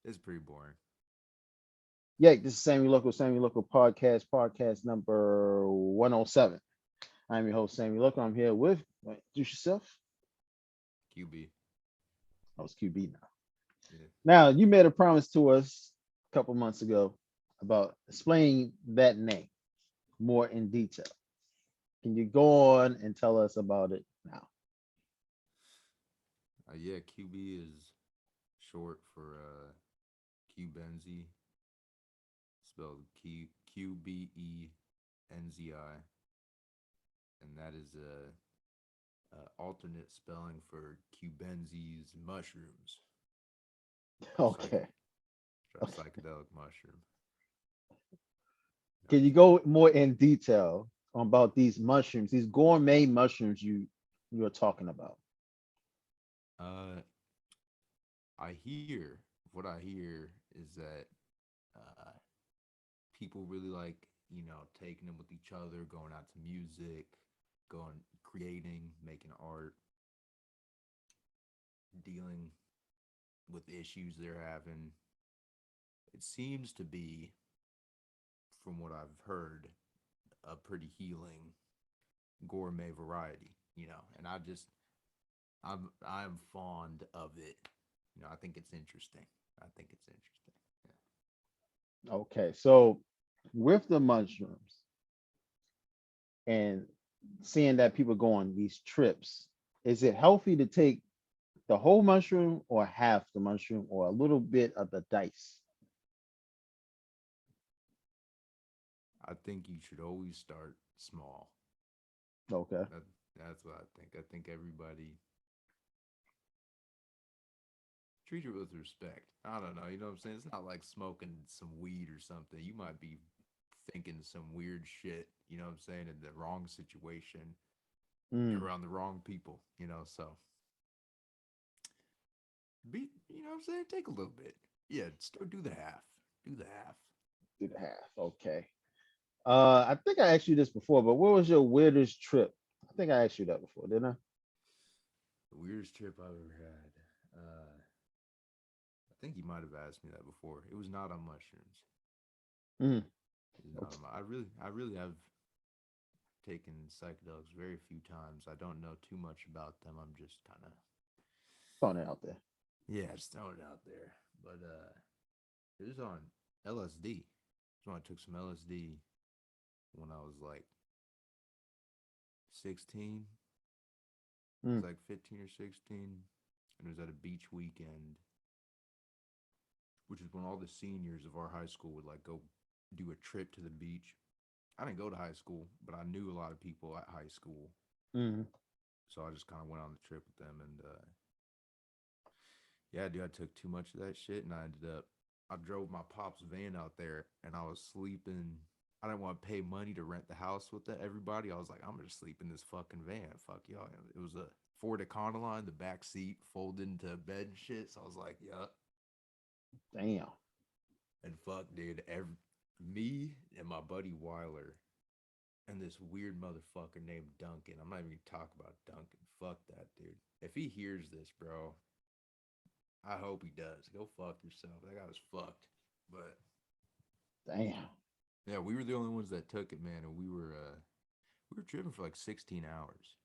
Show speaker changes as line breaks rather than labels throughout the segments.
It's pretty boring.
Yeah, this is Sammy Local podcast, podcast number 107. I'm your host, Sammy Local. I'm here with, introduce yourself.
QB.
I was QB now.
Yeah.
Now, you made a promise to us a couple months ago about explaining that name more in detail. Can you go on and tell us about it now?
Yeah, QB is short for Q benzi, spelled QBENZI, and that is a alternate spelling for Cubenzi's mushrooms or
Okay.
psychedelic mushroom. No, I'm
Can you
just
go more in detail about these mushrooms, these gourmet mushrooms you're talking about?
kidding. What I hear is that uh, people really like, taking them with each other, going out to music, going creating, making art, dealing with issues they're having. It seems to be, from what I've heard, a pretty healing gourmet variety, and I'm fond of it. I think it's interesting. I think it's interesting.
Okay, so with the mushrooms and seeing that people go on these trips, is it healthy to take the whole mushroom or half the mushroom or a little bit of the dice?
I think you should always start small.
Okay.
That, that's what I think. I think everybody treat it with respect. I don't know. You know what I'm saying? It's not like smoking some weed or something. You might be thinking some weird shit, you know what I'm saying, in the wrong situation
Mm,
around the wrong people, so you know what I'm saying? Take a little bit. Yeah, start do the half. Do the half.
do the half. Okay. I think I asked you this before, but what was your weirdest trip? I think I asked you that before, didn't I?
The weirdest trip I've ever had. I think you might have asked me that before. It was not on mushrooms.
Mm,
It was not on I really have taken psychedelics very few times. I don't know too much about them. I'm just kind of
throwing it out there.
yeah, just throwing it out there. But it was on LSD. So I took some LSD when I was like 16. I was
Mm,
like 15 or 16, and it was at a beach weekend, which is when all the seniors of our high school would like go do a trip to the beach. I didn't go to high school, but I knew a lot of people at high school,
mm.
so I just kind of went on the trip with them. And yeah, dude, I took too much of that shit, and I drove my pop's van out there, and I was sleeping. I didn't want to pay money to rent the house with everybody. I was like, I'm gonna sleep in this fucking van. Fuck y'all. It was a Ford Econoline, the back seat folded into bed and shit. So I was like, yeah.
Damn.
And fuck, dude, me and my buddy Weiler and this weird motherfucker named Duncan. I'm not even gonna talk about Duncan. Fuck that dude. If he hears this, bro, I hope he does. Go fuck yourself. That guy was fucked. But
Damn.
yeah, we were the only ones that took it, man, and we were tripping for like 16 hours,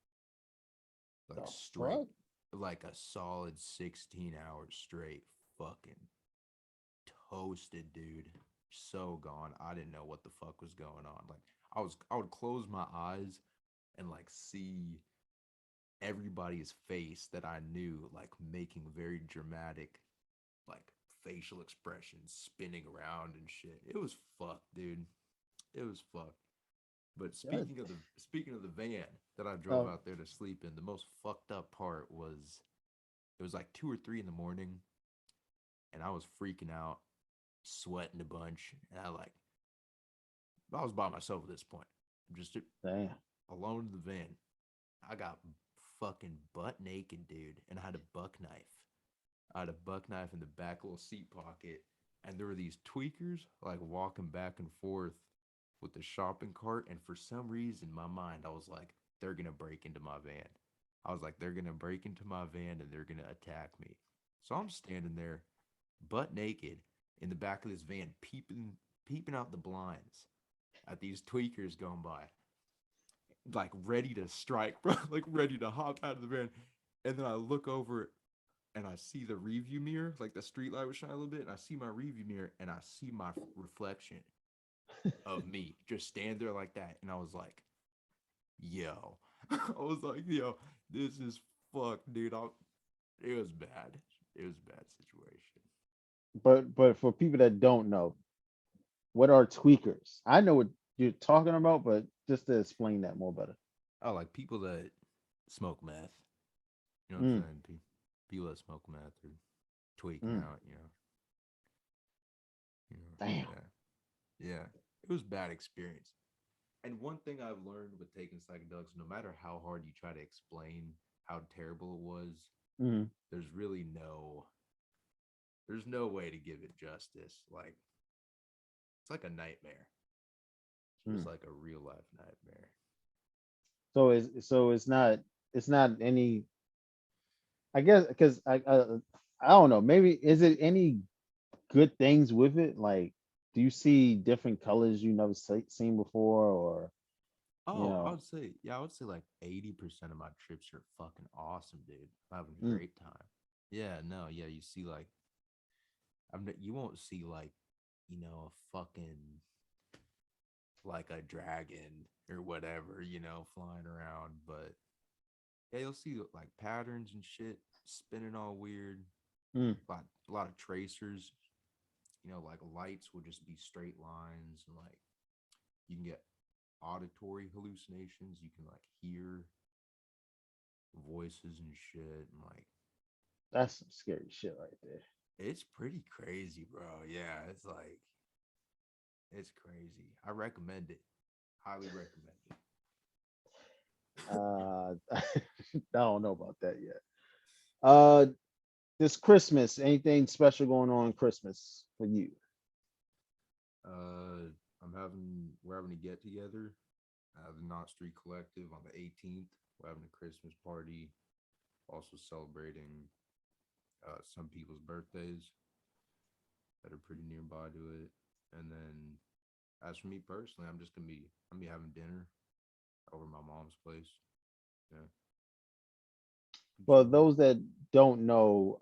like
The
straight,
fuck?
like a solid 16 hours straight, fucking toasted, dude. So gone. I didn't know what the fuck was going on. Like I would close my eyes and like see everybody's face that I knew like making very dramatic like facial expressions, spinning around and shit. It was fucked, dude. It was fucked. But
God.
speaking of the van that I drove
Oh,
out there to sleep in, the most fucked up part was it was like 2 or 3 in the morning, and I was freaking out, sweating a bunch, and I was by myself at this point. I'm just
damn.
alone in the van. I got fucking butt naked, dude, and I had a buck knife. I had a buck knife in the back little seat pocket, and there were these tweakers like walking back and forth with the shopping cart. And for some reason, in my mind, I was like, they're gonna break into my van. I was like, they're gonna break into my van and they're gonna attack me. So I'm standing there, butt naked in the back of this van, peeping out the blinds at these tweakers going by, like ready to strike, bro, like ready to hop out of the van. And then I look over and I see the review mirror, like the street light was shining a little bit, and I see my review mirror and I see my reflection of me just stand there like that. And I was like, yo, I was like, yo, this is fucked, dude. It was bad. It was a bad situation.
But for people that don't know, what are tweakers? I know what you're talking about, but just to explain that more better.
Oh, like people that smoke meth. You know what I'm
Mm,
saying? People that smoke meth or tweaking
mm,
out.
damn.
Yeah, yeah. It was a bad experience. And one thing I've learned with taking psychedelics, no matter how hard you try to explain how terrible it was,
Mm,
there's really there's no way to give it justice. Like it's like a nightmare, just
mm.
like a real life nightmare.
So it's not any. I guess because I don't know. Maybe is it any good things with it? Like, do you see different colors you never seen before, or you
Oh, I
know?
would say, yeah, I would say like 80% of my trips are fucking awesome, dude. I'm having a
Mm,
great time. Yeah, no, yeah, you see like you won't see like, a fucking like a dragon or whatever, flying around, but yeah, you'll see like patterns and shit spinning all weird.
mm.
A lot of tracers, like lights will just be straight lines and like you can get auditory hallucinations. You can like hear voices and shit and like
That's some scary shit right there.
it's pretty crazy, bro. Yeah, it's crazy. I recommend it. Highly recommend it.
I don't know about that yet. Uh, this Christmas, anything special going on Christmas for you?
We're having a get together, the Knot Street Collective on the 18th. We're having a Christmas party, also celebrating some people's birthdays that are pretty nearby to it. And then as for me personally, I'm gonna be having dinner over my mom's place. Yeah, be
Well,
chilling.
those that don't know,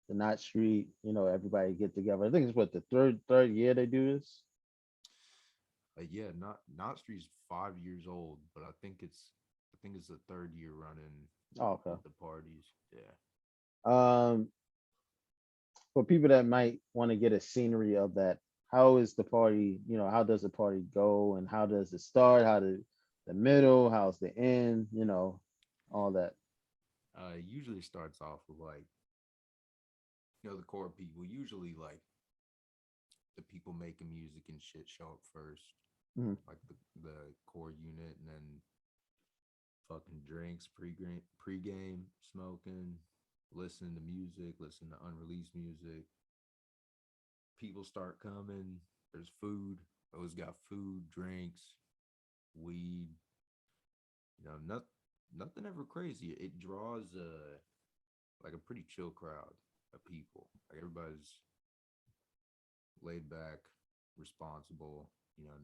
the Knot Street, everybody get together. I think it's what the third year they do this.
Yeah, not Street's 5 years old, but I think it's the third year running
Oh, okay.
with the parties. Yeah.
Um, for people that might want to get a scenery of that, how is the party? How does the party go, and how does it start? How the middle? How's the end? All that.
It usually starts off with like, the core people. Usually like the people making music and shit show up first,
Mhm.
like the core unit, and then fucking drinks, pregame, smoking, listening to music, listening to unreleased music. People start coming. There's food. Always got food, drinks, weed. Nothing ever crazy. It draws like a pretty chill crowd of people. Like everybody's laid back, responsible.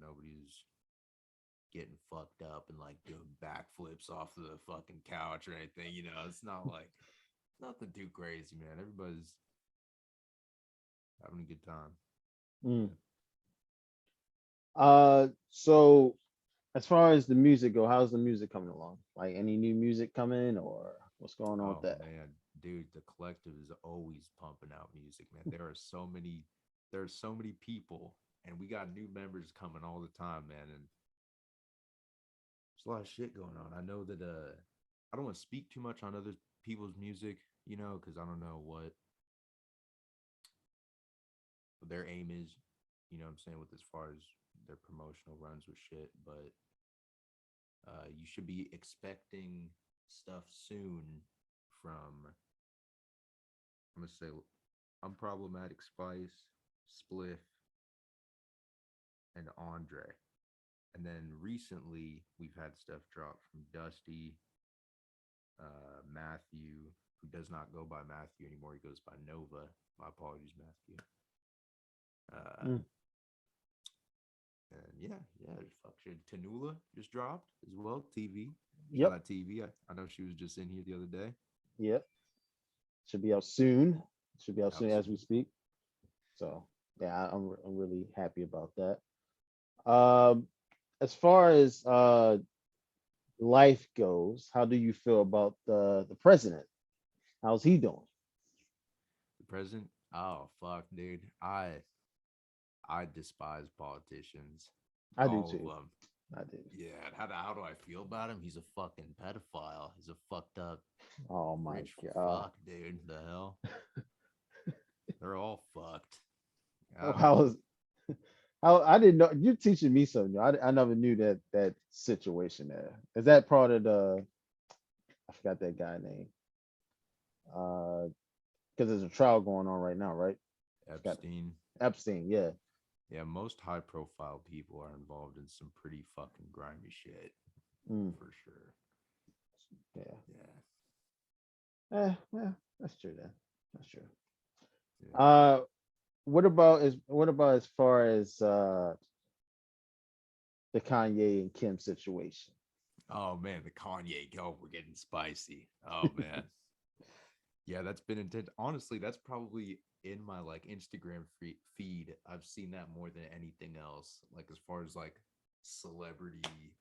Nobody's getting fucked up and like doing backflips off the fucking couch or anything. It's not like nothing too crazy, man. Everybody's having a good time.
Mm.
Yeah.
So as far as the music go, how's the music coming along? Like any new music coming, or what's going on with
Oh
that?
man, dude, the collective is always pumping out music, man. There are so many people, and we got new members coming all the time, man. And there's a lot of shit going on. I know that I don't want to speak too much on other people's music, because I don't know what their aim is, what I'm saying, with as far as their promotional runs with shit, but you should be expecting stuff soon from, I'm gonna say, Unproblematic Spice, Spliff, and Andre. And then recently we've had stuff drop from Dusty, Matthew. who does not go by Matthew anymore. He goes by Nova. My apologies, Matthew. Uh,
Mm.
and yeah, fuck shit. Tanula just dropped as well. TV. Shout
Yep.
out TV. I know she was just in here the other day.
Yep. Should be out soon. Should be out
Out
soon as we
soon.
speak. So yeah, I'm really happy about that. Um, as far as life goes, how do you feel about the president? How's he doing?
The president. Oh fuck, dude. I despise politicians.
I do
All of
too.
them.
I do.
Yeah. And how do I feel about him? He's a fucking pedophile. He's a fucked up
Oh my
rich
god.
fuck, dude. The hell. They're all fucked.
Oh,
I don't
how
know.
is how I didn't know you're teaching me something. I never knew that situation there. Is that part of the I forgot that guy name. Because there's a trial going on right now, right? Forgot
Epstein.
Epstein, yeah.
Yeah, most high profile people are involved in some pretty fucking grimy shit
Mm,
for sure.
yeah.
Yeah.
Yeah, that's true then. That's true.
Yeah.
Uh what about as far as the Kanye and Kim situation?
Oh man, the Kanye go, we're getting spicy. Oh man. Yeah, that's been intense. Honestly, that's probably in my like Instagram feed. I've seen that more than anything else. Like as far as like celebrity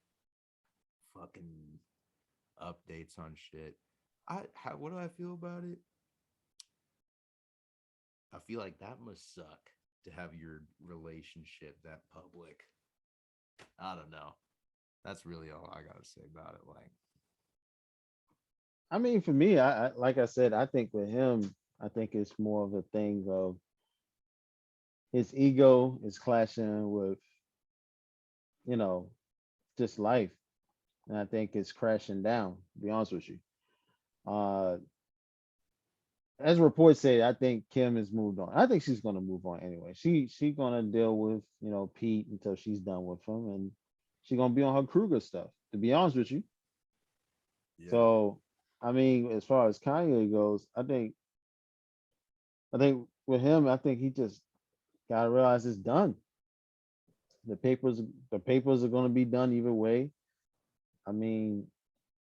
fucking updates on shit. What do I feel about it? I feel like that must suck to have your relationship that public. I don't know. That's really all I gotta say about it. Like,
I mean, for me, I like I said, I think with him, I think it's more of a thing of his ego is clashing with, you know, just life. And I think it's crashing down, to be honest with you. Uh as reports say, I think Kim has moved on. I think she's gonna move on anyway. She gonna deal with, Pete until she's done with him and she gonna be on her Kruger stuff, to be honest with you.
yeah,
So I mean, as far as Kanye goes, I think with him, I think he just gotta realize it's done. The papers the papers are gonna be done either way. I mean,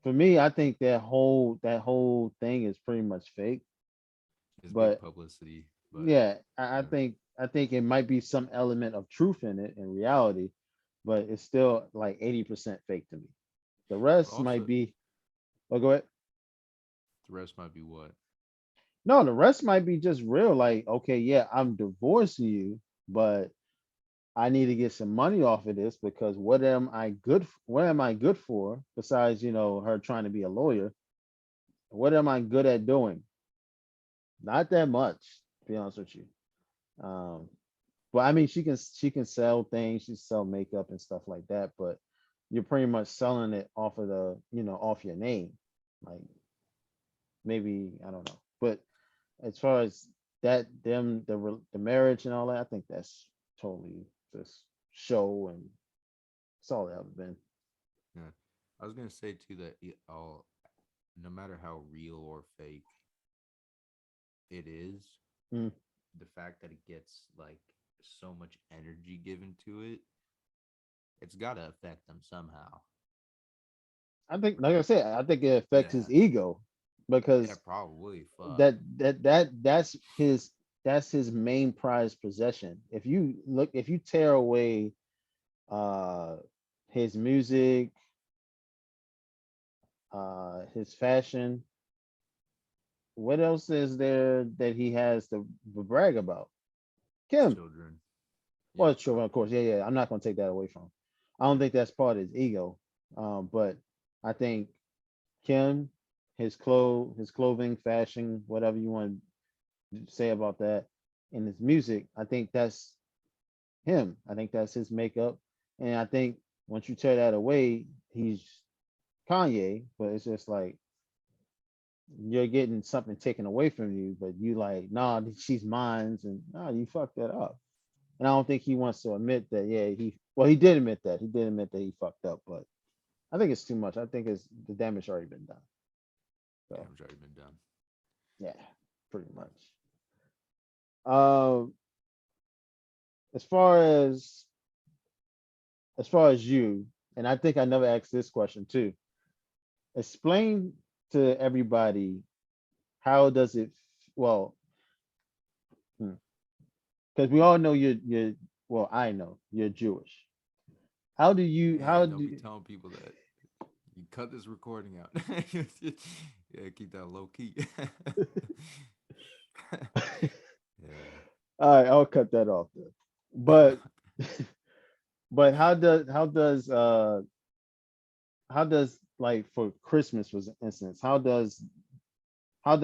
for me, I think that whole thing is pretty much fake.
it's big
But
publicity, but
yeah, I
yeah,
think I think it might be some element of truth in it in reality, but it's still like 80% fake to me. The
but
rest might
also
be. Oh, go ahead.
the rest might be what.
No, the rest might be just real. Like, okay, yeah, I'm divorcing you, but I need to get some money off of this because what am I good for besides, her trying to be a lawyer? What am I good at doing? Not that much, to be honest with you. Um, but I mean, she can sell things, she sell makeup and stuff like that, but you're pretty much selling it off of off your name. Like maybe I don't know. But as far as the marriage and all that, I think that's totally just show and it's all that ever been.
Yeah, I was gonna say too that all, no matter how real or fake it is,
Mm.
the fact that it gets like so much energy given to it, it's got to affect them somehow.
I think, like I said, I think it affects
Yeah,
his ego
yeah,
because
probably. Fuck.
that's his main prized possession. If you tear away uh his music, his fashion, what else is there that he has to brag about?
His
Kim.
children.
Well,
Yep.
it's true, of course. Yeah, yeah. I'm not gonna take that away from him. I don't think that's part of his ego. But I think Kim, his clothing, fashion, whatever you want to say about that, and his music, I think that's him. I think that's his makeup. And I think once you tear that away, he's Kanye, but it's just like you're getting something taken away from you, but you like, nah, she's mine, and nah, you fucked that up. And I don't think he wants to admit that. Yeah, he did admit that. He did admit that he fucked up, but I think it's too much. I think it's the damage already been done. So
Damage already been done.
Yeah, pretty much. Um, as far as you, and I think I never asked this question too. Explain to everybody how does it well, because we all know you're well, I know you're Jewish. How do you
Man,
how
don't be
do
telling people that. You cut this recording out. Yeah, keep that low key. Yeah.
all right, I'll cut that off then. But but how does like for Christmas for instance, how does that how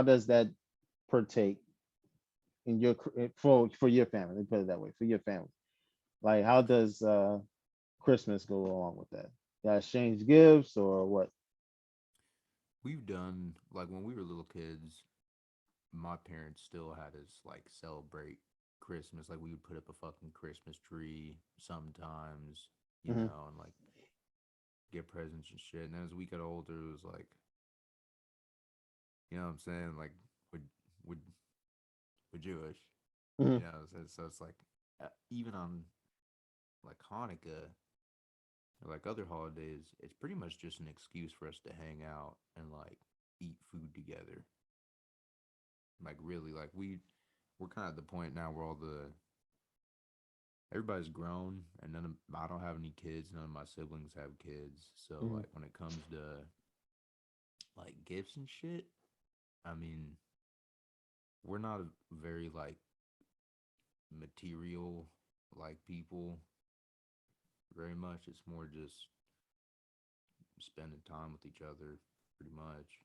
does that partake in your for your family? Let me put it that way, for your family. Like how does Christmas go along with that? You exchange gifts or what?
We've done like when we were little kids, my parents still had us like celebrate Christmas. Like we would put up a fucking Christmas tree sometimes,
Hmm.
and like get presents and shit. And then as we got older, it was like, you know what I'm saying? Like we're we're, we're Jewish,
Hmm.
so it's like even on like Hanukkah or like other holidays, it's pretty much just an excuse for us to hang out and like eat food together. Like really, like we're kind of at the point now where all the everybody's grown and none of I don't have any kids, none of my siblings have kids. So
Hmm.
like when it comes to like gifts and shit, I mean, we're not a very like material like people very much. It's more just spending time with each other pretty much.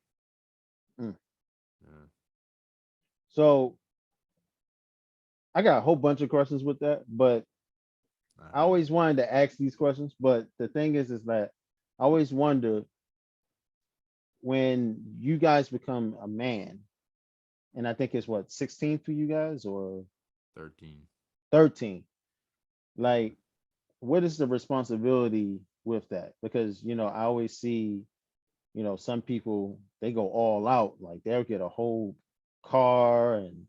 Mm.
Yeah.
So I got a whole bunch of questions with that, but
All
I
right.
always wanted to ask these questions. But the thing is that I always wonder when you guys become a man, and I think it's what 16 for you guys or
13.
13.
Yeah.
Like, what is the responsibility with that? Because I always see some people they go all out, like they'll get a whole car and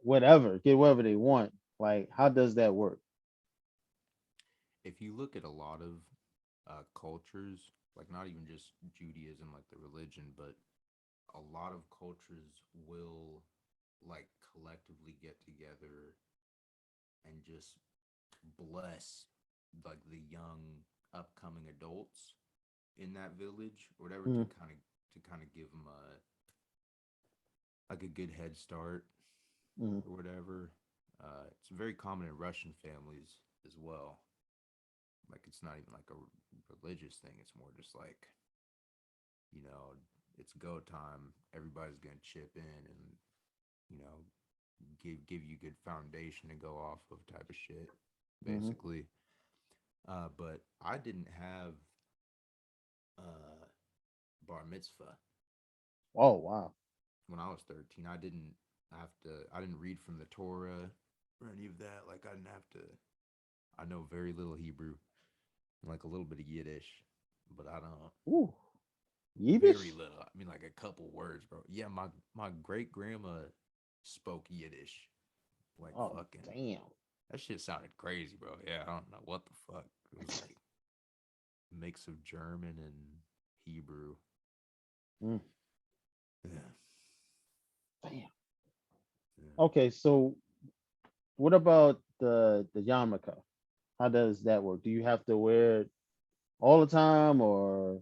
whatever, get whatever they want. Like, how does that work?
If you look at a lot of cultures, like not even just Judaism, like the religion, but a lot of cultures will like collectively get together and just bless like the young upcoming adults in that village or whatever
Mm-hmm.
to kind of give them a like a good head start
Mm-hmm.
or whatever. It's very common in Russian families as well. Like it's not even like a religious thing. It's more just like you know it's go time. Everybody's gonna chip in and you know give you good foundation to go off of type of shit,
Mm-hmm.
basically. But I didn't have uh, bar mitzvah
Oh wow.
when I was 13. I didn't have to. I didn't read from the Torah or any of that. Like I didn't have to. I know very little Hebrew, like a little bit of Yiddish, but I don't.
Ooh,
Very
Yiddish.
little. I mean, like a couple words, bro. Yeah, my great grandma spoke Yiddish. Like
Oh
fucking.
damn.
That shit sounded crazy, bro. Yeah, I don't know what the fuck. It was like a mix of German and Hebrew.
Mm,
Yeah,
damn.
yeah.
Okay, so what about the yarmulke? How does that work? Do you have to wear it all the time or?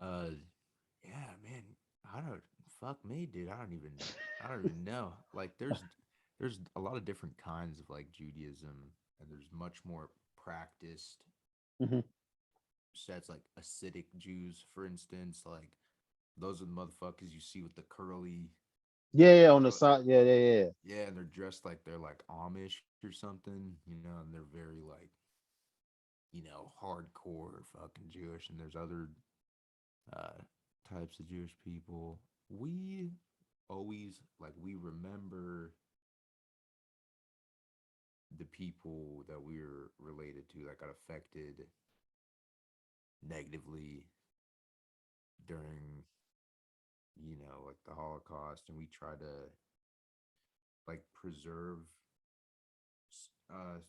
Uh, yeah, man. I don't. Fuck me, dude. I don't even know. Like, there's a lot of different kinds of like Judaism, and there's much more practiced
Mhm.
sets like Hasidic Jews, for instance. Like, those are the motherfuckers you see with the curly,
Yeah, on the
curl.
side. Yeah, yeah, yeah.
Yeah, and they're dressed like they're like Amish or something, and they're very like, hardcore fucking Jewish. And there's other uh, types of Jewish people. We always like we remember the people that we were related to that got affected negatively during. like the Holocaust, and we try to like preserve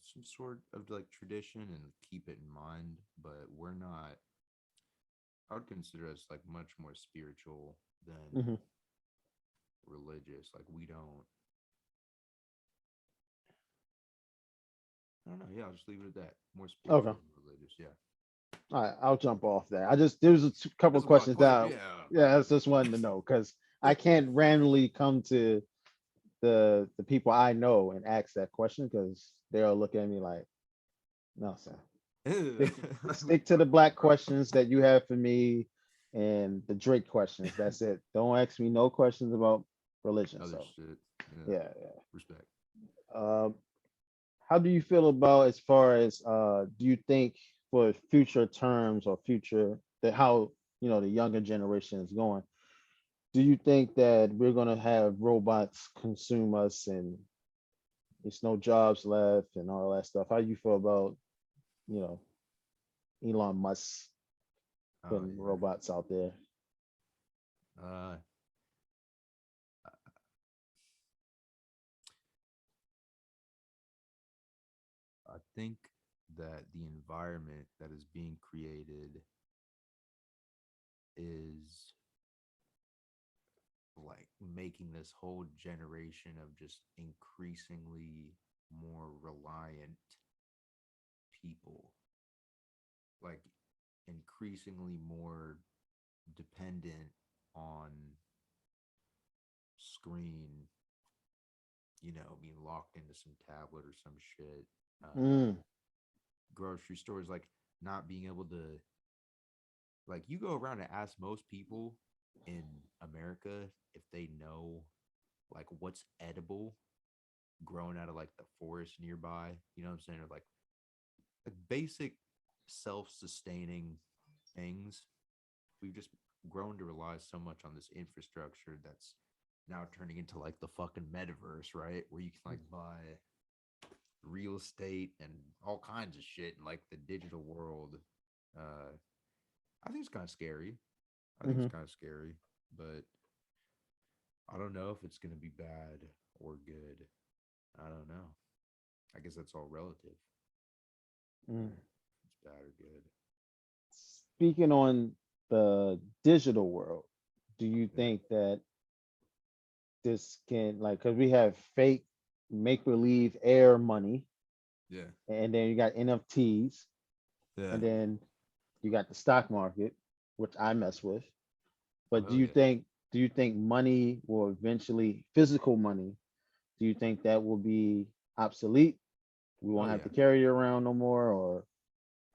some sort of like tradition and keep it in mind, but we're not. I would consider us like much more spiritual than
Hmm.
religious. Like we don't. I don't know. Yeah, I'll just leave it at that. More
Okay.
spiritual than religious. Yeah.
All right, I'll jump off that. I just there's couple
There's a lot of
questions
questions.
that
Yeah.
yeah, I just wanted to know because I can't randomly come to the people I know and ask that question because they'll look at me like, no, sir. Stick
We
stick to the
fucking,
black
bro.
questions that you have for me and the Drake questions. That's it. Don't ask me no questions about religion.
Other
So
shit. Yeah.
yeah,
Respect.
yeah. How do you feel about as far as do you think for future terms or future that how the younger generation is going? Do you think that we're gonna have robots consume us and there's no jobs left and all that stuff? How do you feel about you know Elon Musk
Oh
putting
yeah.
robots out there?
Uh, I think that the environment that is being created is like making this whole generation of just increasingly more reliant people, like increasingly more dependent on screen, being locked into some tablet or some shit.
Mm,
Grocery stores, like not being able to, like, you go around and ask most people in America if they know like what's edible growing out of like the forest nearby. You know what I'm saying? Or like basic self-sustaining things. We've just grown to rely so much on this infrastructure that's now turning into like the fucking metaverse, right? Where you can like buy real estate and all kinds of shit in like the digital world. Uh, I think it's kind of scary. I think it's
hmm.
kind of scary, but I don't know if it's going to be bad or good. I don't know. I guess that's all relative.
Mm.
If it's bad or good.
Speaking on the digital world, do you
Yeah.
think that this can like because we have fake make believe air money
Yeah.
and then you got NFTs
Yeah.
and then you got the stock market, which I mess with.
Oh,
But
hell yeah.
do you think money will eventually physical money? Do you think that will be obsolete? We
Oh,
won't have
yeah.
to carry it around no more, or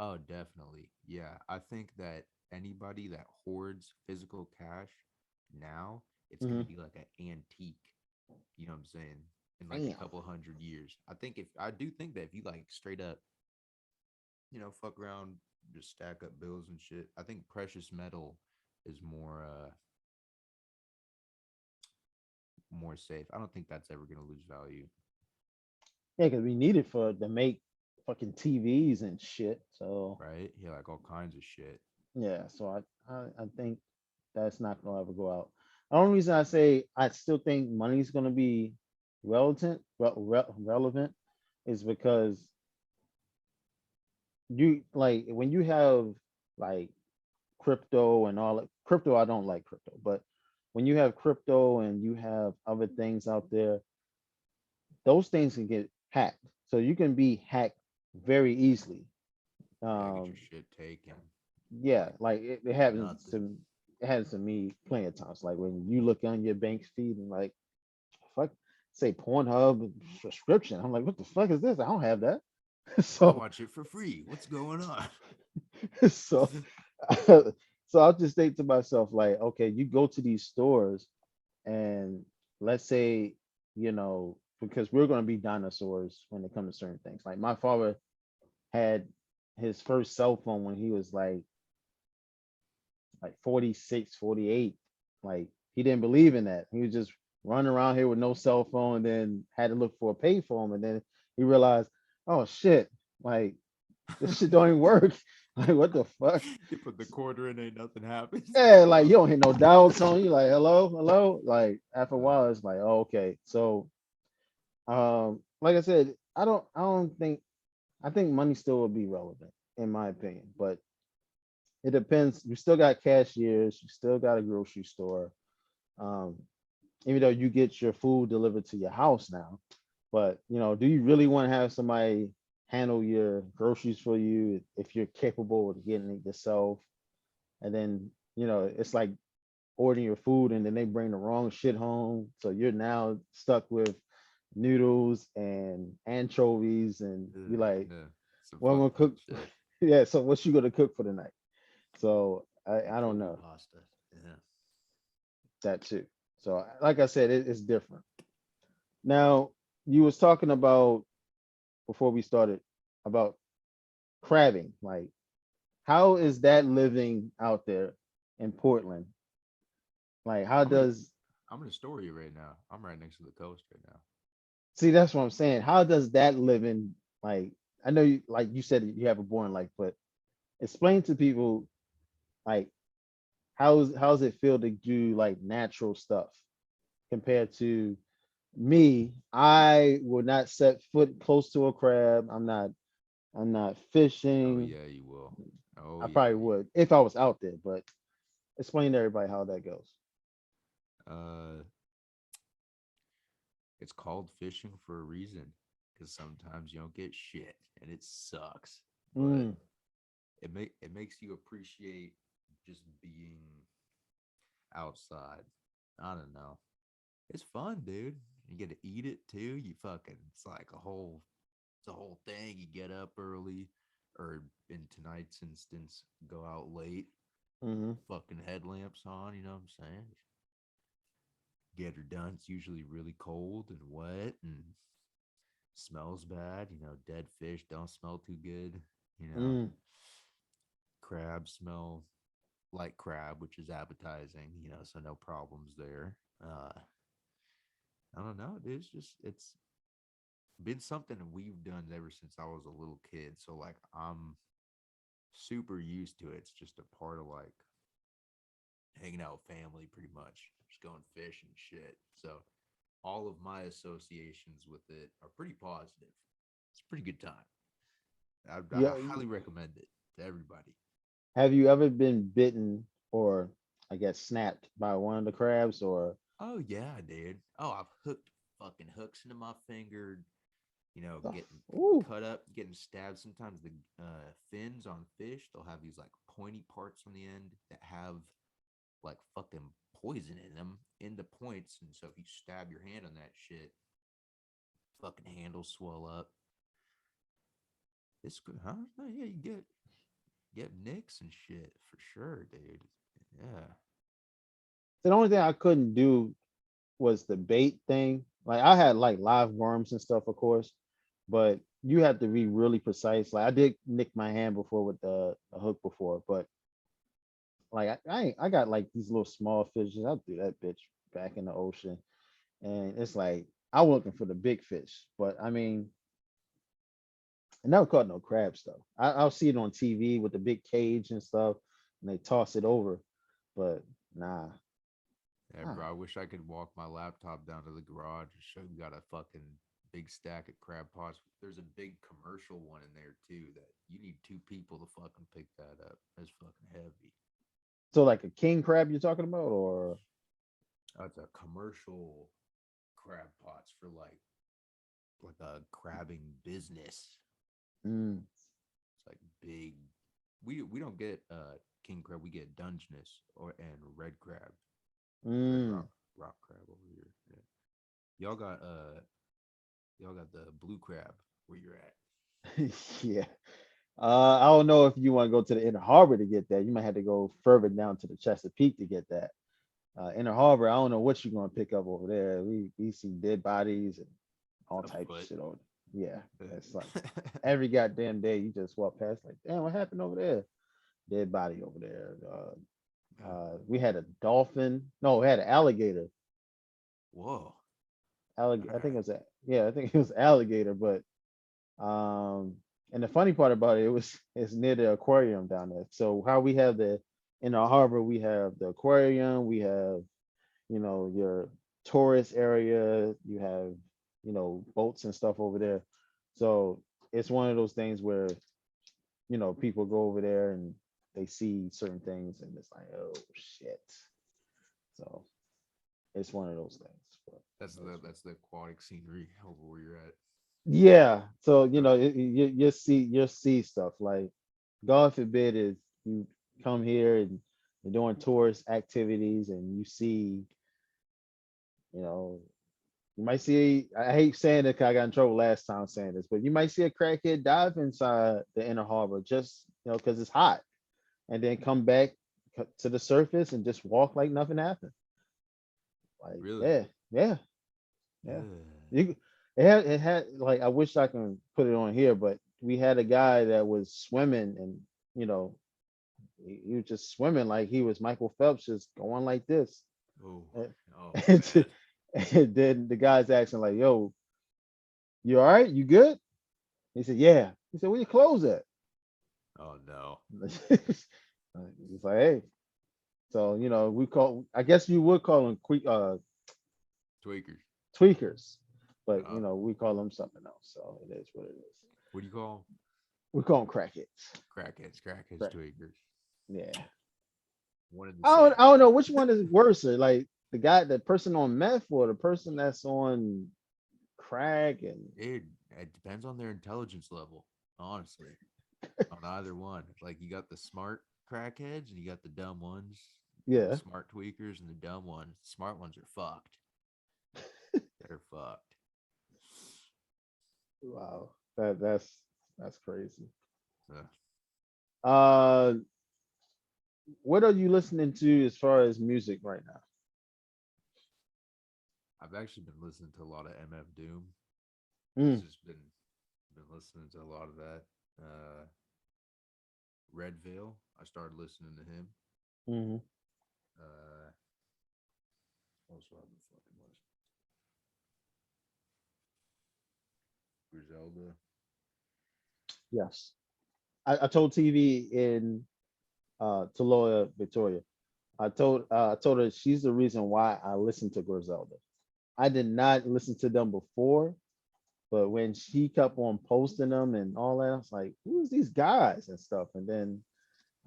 Oh, definitely. Yeah. I think that anybody that hoards physical cash now, it's going to
Mhm.
be like an antique. You know what I'm saying? In like a
Damn.
couple hundred years. I do think that if you like straight up, fuck around, just stack up bills and shit, I think precious metal is more safe. I don't think that's ever going to lose value,
Yeah, because we need it for to make fucking TVs and shit. So
right? Yeah, like all kinds of shit,
yeah, so I think that's not gonna ever go out. The only reason I say I still think money's gonna be relevant is because you like when you have like crypto and all that crypto, I don't like crypto, but when you have crypto and you have other things out there, those things can get hacked. So you can be hacked very easily.
yeah, get
Um,
your shit taken for
yeah,
like
like it happens
nothing.
to it happens to me plenty of times. Like when you look on your bank feed and like fuck say Pornhub subscription. I'm like, what the fuck is this? I don't have that.
I
so
watch it for free. What's going on?
so so I'll just think to myself, like, okay, you go to these stores and let's say, because we're gonna be dinosaurs when it comes to certain things. Like my father had his first cell phone when he was like 46, 48. Like he didn't believe in that. He was just running around here with no cell phone and then had to look for a payphone. And then he realized, oh shit, like this shit don't even work. Like what the fuck?
You put the quarter in, ain't nothing happens.
Yeah, like you don't hit no dial tone. You like hello, hello. Like after a
Uh,
while, it's like oh, okay. So like I said, I don't think I think money still will be relevant in my opinion, but it depends. You still got cashiers, you still got a grocery store. Um, even though you get your food delivered to your house now, but do you really want to have somebody handle your groceries for you if you're capable of getting it yourself? And then, it's like ordering your food and then they bring the wrong shit home. So you're now stuck with noodles and anchovies and you're like,
yeah, some
what am I
fucked
gonna
up
cook?
shit.
Yeah, so what you gonna cook for the night? So I don't
Anchovy
know
pasta. Yeah.
that too. So like I said, it's different. Now you was talking about before we started about crabbing. Like, how
Oh,
is that living out there in Portland? Like, how
I'm gonna
does
I'm gonna store you right now. I'm right next to the coast right now.
see? That's what I'm saying. How does that living like? I know you like you said you have a boring life, but explain to people like how's it feel to do like natural stuff compared to me. I would not set foot close to a crab. I'm not
Oh
fishing.
yeah, you will. Oh
I
yeah,
probably would if I was out there, but explain to everybody how that goes.
uh, it's called fishing for a reason. Because sometimes you don't get shit, and it sucks. But
Mm,
it makes you appreciate just being outside. I don't know. It's fun, dude. You get to eat it too. You fucking it's like a whole thing. You get up early, or in tonight's instance, go out late.
hmm
Fucking headlamps on. You know what I'm saying? Get her done. It's usually really cold and wet and smells bad. Dead fish don't smell too good. You know,
mm.
crabs smell like crab, which is appetizing. So no problems there. I don't know, dude. It's been something we've done ever since I was a little kid. So like I'm super used to it. It's just a part of like hanging out with family pretty much. Just going fishing shit. So all of my associations with it are pretty positive. It's a pretty good time. I
Yeah.
highly recommend it to everybody.
Have you ever been bitten or I guess snapped by one of the crabs or
Oh yeah, dude. Oh, I've hooked fucking hooks into my finger.
the
Getting
ooh.
cut up, getting stabbed. Sometimes the fins on fish, they'll have these like pointy parts on the end that have like fucking poison in them in the points. And so if you stab your hand on that shit, fucking handle swell up. It's good, huh? Yeah, you get nicks and shit for sure, dude. Yeah.
The only thing I couldn't do was the bait thing. Like I had like live worms and stuff, of course, but you have to be really precise. Like I did nick my hand before with the hook before, but like I got like these little small fishes. I threw that bitch back in the ocean, and it's like I was looking for the big fish, but I mean, I never caught no crabs though. I'll see it on TV with the big cage and stuff, and they toss it over, but nah,
Yeah,
nah.
bro. I wish I could walk my laptop down to the garage and show you got a fucking big stack of crab pots. There's a big commercial one in there too that you need two people to fucking pick that up. That's fucking heavy.
So like a king crab you're talking about, or
That's a commercial crab pots for like a crabbing business.
mm,
It's like big. We don't get king crab. We get Dungeness and red crab, red
mm.
rock crab over here. Yeah. Y'all got y'all got the blue crab where you're at.
Yeah. I don't know if you want to go to the inner harbor to get that. You might have to go further down to the Chesapeake to get that. Inner harbor, I don't know what you're gonna pick up over there. We see dead bodies and all
A
types of
foot.
shit over there. Yeah, it's like every goddamn day you just walk past like, damn, what happened over there? Dead body over there. We had a dolphin. No, we had an alligator.
Whoa.
Alligator.
All
I think it
right.
was a yeah. I think it was alligator, but um, And the funny part about it, it was it's near the aquarium down there. So how we have the in our harbor, we have the aquarium, we have your tourist area, you have boats and stuff over there. So it's one of those things where people go over there and they see certain things and it's like, oh shit. So it's one of those things. But
That's the aquatic scenery over where you're at.
yeah, so
Uh,
you'll see stuff like, God forbid, if you come here and you're doing tourist activities and you see, you know, you might see. I hate saying it 'cause I got in trouble last time saying this, but you might see a crackhead dive inside the inner harbor just because it's hot, and then come back to the surface and just walk like nothing happened. Like,
really?
yeah, yeah, yeah.
Ugh.
You, it had like, I wish I can put it on here, but we had a guy that was swimming and you know he was just swimming like he was Michael Phelps, just going like this.
Oh,
And,
oh,
and,
bad.
and then the guy's asking like, "Yo, you all right? You good?" He said, "Yeah." He said, "Where your clothes at?"
Oh no,
He's like, "Hey." So we call. I guess you would call them
tweakers.
tweakers, but
Uh,
we call them something else. So it is what it is.
what do you call 'em?
We call them crackheads.
Crackheads? Crackheads,
Crack.
tweakers.
Yeah.
One and the
I
same.
don't know which one is worse. Like the person on meth or the person that's on crack and
It depends on their intelligence level, honestly. On either one. Like you got the smart crackheads and you got the dumb ones. The
yeah.
smart tweakers and the dumb ones. Smart ones are fucked. They're fucked.
Wow. That's crazy.
Uh,
Uh, what are you listening to as far as music right now?
I've actually been listening to a lot of MF Doom.
Mm,
Just been listening to a lot of that. Uh, Redville. I started listening to him.
hmm
Uh, also I've been fucking listening. Griselda.
Yes. I told TV in Taloya, Victoria. I told her she's the reason why I listened to Griselda. I did not listen to them before, but when she kept on posting them and all that, I was like, who's these guys and stuff? And then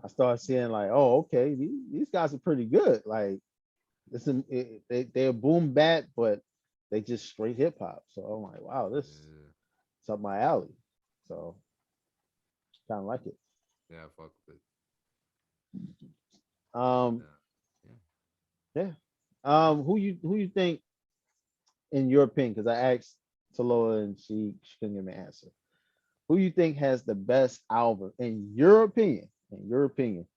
I started seeing like, oh, okay, these guys are pretty good. Like, they're boom bap, but they just straight hip hop. So I'm like, wow, this
Yeah,
is up my alley. So kind of like it.
yeah, fuck with it. And
Um,
yeah,
yeah. Who you think, in your opinion? Because I asked Taloa and she couldn't give me an answer. Who you think has the best album in your opinion? In your opinion,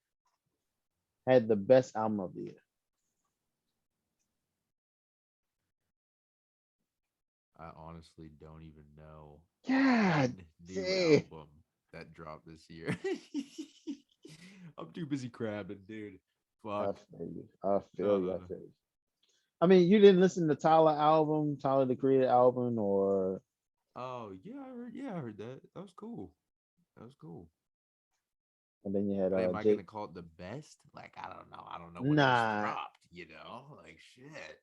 had the best album of the year?
I honestly don't even know
God
one new
damn.
album that dropped this year. I'm too busy crabbing, dude.
I
Fuck.
feel you. I feel you. I
Uh,
feel you. I mean, you didn't listen to Tyler album, Tyler the Creator album, or
oh yeah, I heard. Yeah, I heard that. That was cool. That was cool.
and then you had
But am I gonna
Jake.
call it the best? Like I don't know. I don't know what else
Nah.
dropped. You know, like shit.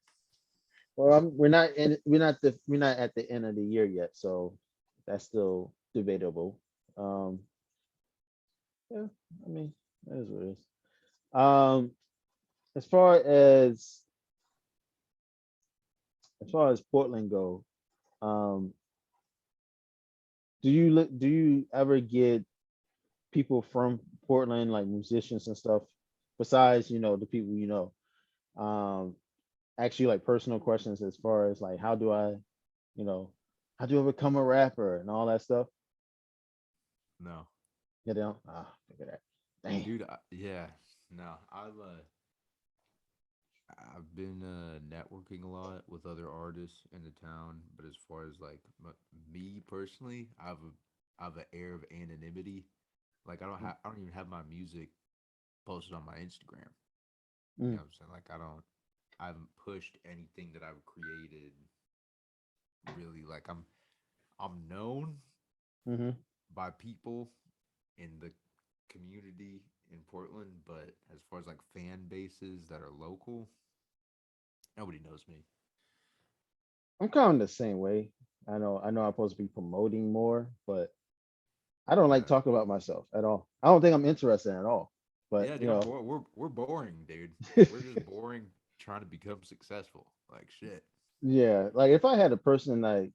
Well, we're not at the end of the year yet, so that's still debatable. Um, yeah, I mean, that is what it is. As far as Portland go, um, do you ever get people from Portland, like musicians and stuff, besides the people um, ask you like personal questions as far as like you know, how do I become a rapper and all that stuff?
No,
You know, look at that. Damn.
dude. Yeah, no. I've been networking a lot with other artists in the town, but as far as like me personally, I have an air of anonymity. Like I don't even have my music posted on my Instagram. You
Mm,
know what I'm saying? Like I haven't pushed anything that I've created really. Like I'm known,
mm-hmm.
by people in the community in Portland, but as far as like fan bases that are local, nobody knows me.
I'm kind of the same way. I know I'm supposed to be promoting more, but I don't like
Yeah.
talking about myself at all. I don't think I'm interested at all. But
Yeah,
you
dude,
know,
we're boring, dude. We're just boring trying to become successful. Like shit.
yeah, like if I had a person like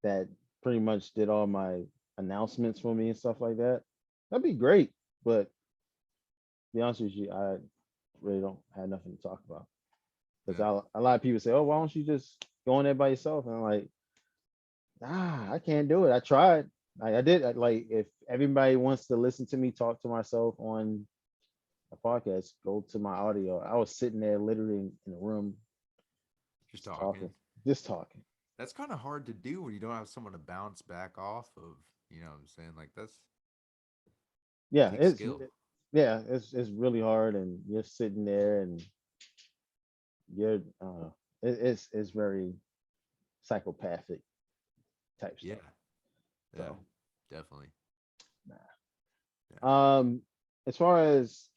that pretty much did all my announcements for me and stuff like that, that'd be great. But to be honest with you, I really don't have nothing to talk about because
Yeah.
a lot of people say, "Oh, why don't you just go in there by yourself?" And I'm like, I can't do it. I tried. I did. Like, if everybody wants to listen to me talk to myself on a podcast, go to my audio. I was sitting there literally in a room
Just
just
talking.
talking, just talking.
That's kind of hard to do when you don't have someone to bounce back off of. You know what I'm saying? Like that's
Yeah,
takes skill.
it's really hard, and you're sitting there, and you're it's very psychopathic type
Yeah.
stuff.
Yeah.
So,
Definitely. Yeah.
as far as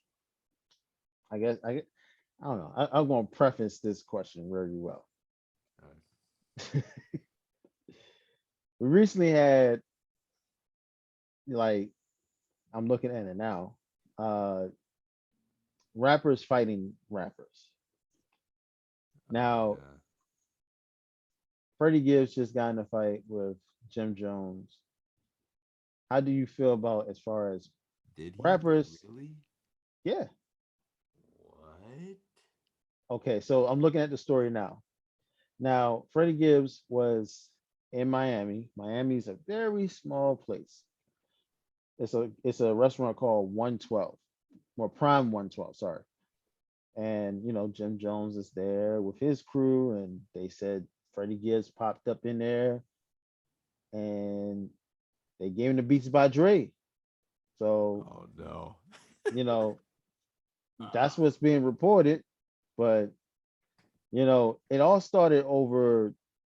I don't know. I'm going to preface this question very well.
Uh,
We recently had, like, I'm looking at it now, uh, rappers fighting rappers.
oh
Now,
yeah.
Freddie Gibbs just got in a fight with Jim Jones. How do you feel about as far as
Did he
rappers?
really?
Yeah.
What?
Okay. So I'm looking at the story now. Now, Freddie Gibbs was in Miami. Miami's a very small place. It's a restaurant called 112, or Prime 112. Sorry. And Jim Jones is there with his crew, and they said Freddie Gibbs popped up in there, and they gave him the Beats by Dre. So
Oh no.
you know that's what's being reported, but it all started over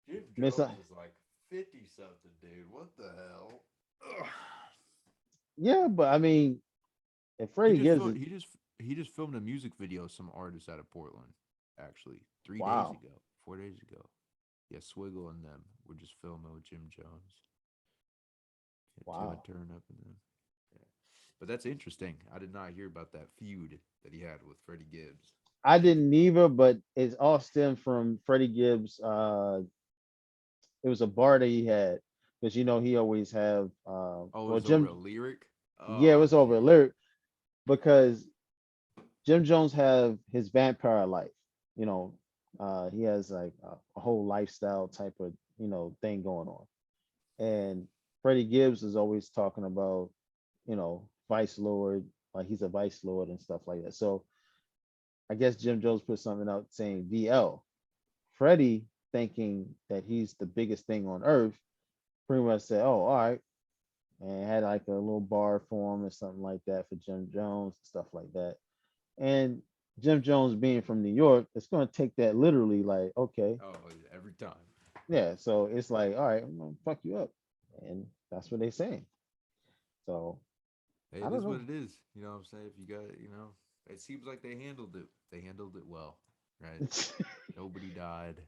Jim
mis.
Jones is like 50 something, dude. What the hell? Ugh.
Yeah, but I mean, if
He
Freddie
just
Gibbs
filmed
is,
he just filmed a music video of some artist out of Portland actually 3 days
wow,
ago, 4 days ago. Yeah, Swiggle and them were just filming with Jim Jones. Yeah, Tim and
wow,
Turn up and them. Yeah. But that's interesting. I did not hear about that feud that he had with Freddie Gibbs.
I didn't either, but it's all stemmed from Freddie Gibbs. It was a bar that he had because he always have
Oh, it
well
was over
Jim.
a lyric?
Yeah, it
Oh
was over a
jeez.
lyric because Jim Jones have his vampire life. You know, he has like a whole lifestyle type of thing going on, and Freddie Gibbs is always talking about Vice Lord, like he's a Vice Lord and stuff like that. So I guess Jim Jones put something out saying VL. Freddie, thinking that he's the biggest thing on earth, pretty much said, "Oh, all right," and had like a little bar for him or something like that for Jim Jones, stuff like that. And Jim Jones being from New York, it's going to take that literally, like, okay,
Oh, every time.
yeah. So it's like, all right, I'm gonna fuck you up, and that's what they're saying. So
Hey,
I
it
don't
is what
know.
it is. You know what I'm saying? If you got, it seems like they handled it. They handled it well, right? Nobody died.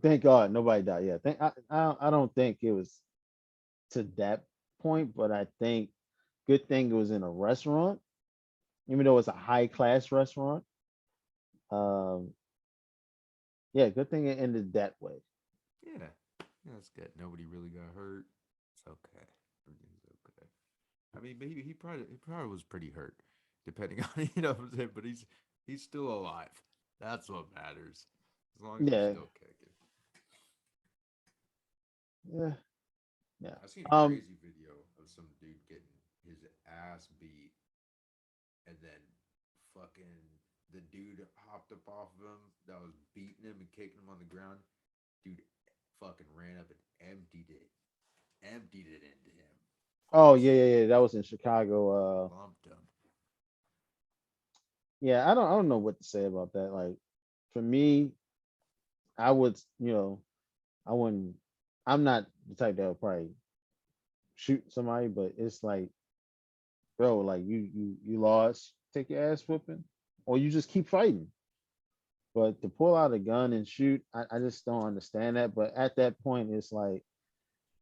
Thank God nobody died. Yeah, I don't think it was to that point, but I think good thing it was in a restaurant, even though it's a high class restaurant. Um, yeah, good thing it ended that way.
Yeah, yeah, that's good. Nobody really got hurt. It's okay. Everything's okay. I mean, maybe he probably was pretty hurt, depending on what I'm saying. But he's still alive. That's what matters. As long as he's
Yeah,
still kicking.
yeah, yeah.
I seen a
Um,
crazy video of some dude getting his ass beat, and then fucking the dude hopped up off of him that was beating him and kicking him on the ground. Dude fucking ran up and emptied it into him.
oh
Fucking
yeah, yeah, yeah. That was in Chicago.
slumped him.
Yeah, I don't know what to say about that. Like for me, I would, I wouldn't. I'm not the type that would probably shoot somebody, but it's like, bro, like you lost, take your ass whooping, or you just keep fighting. But to pull out a gun and shoot, I just don't understand that. But at that point, it's like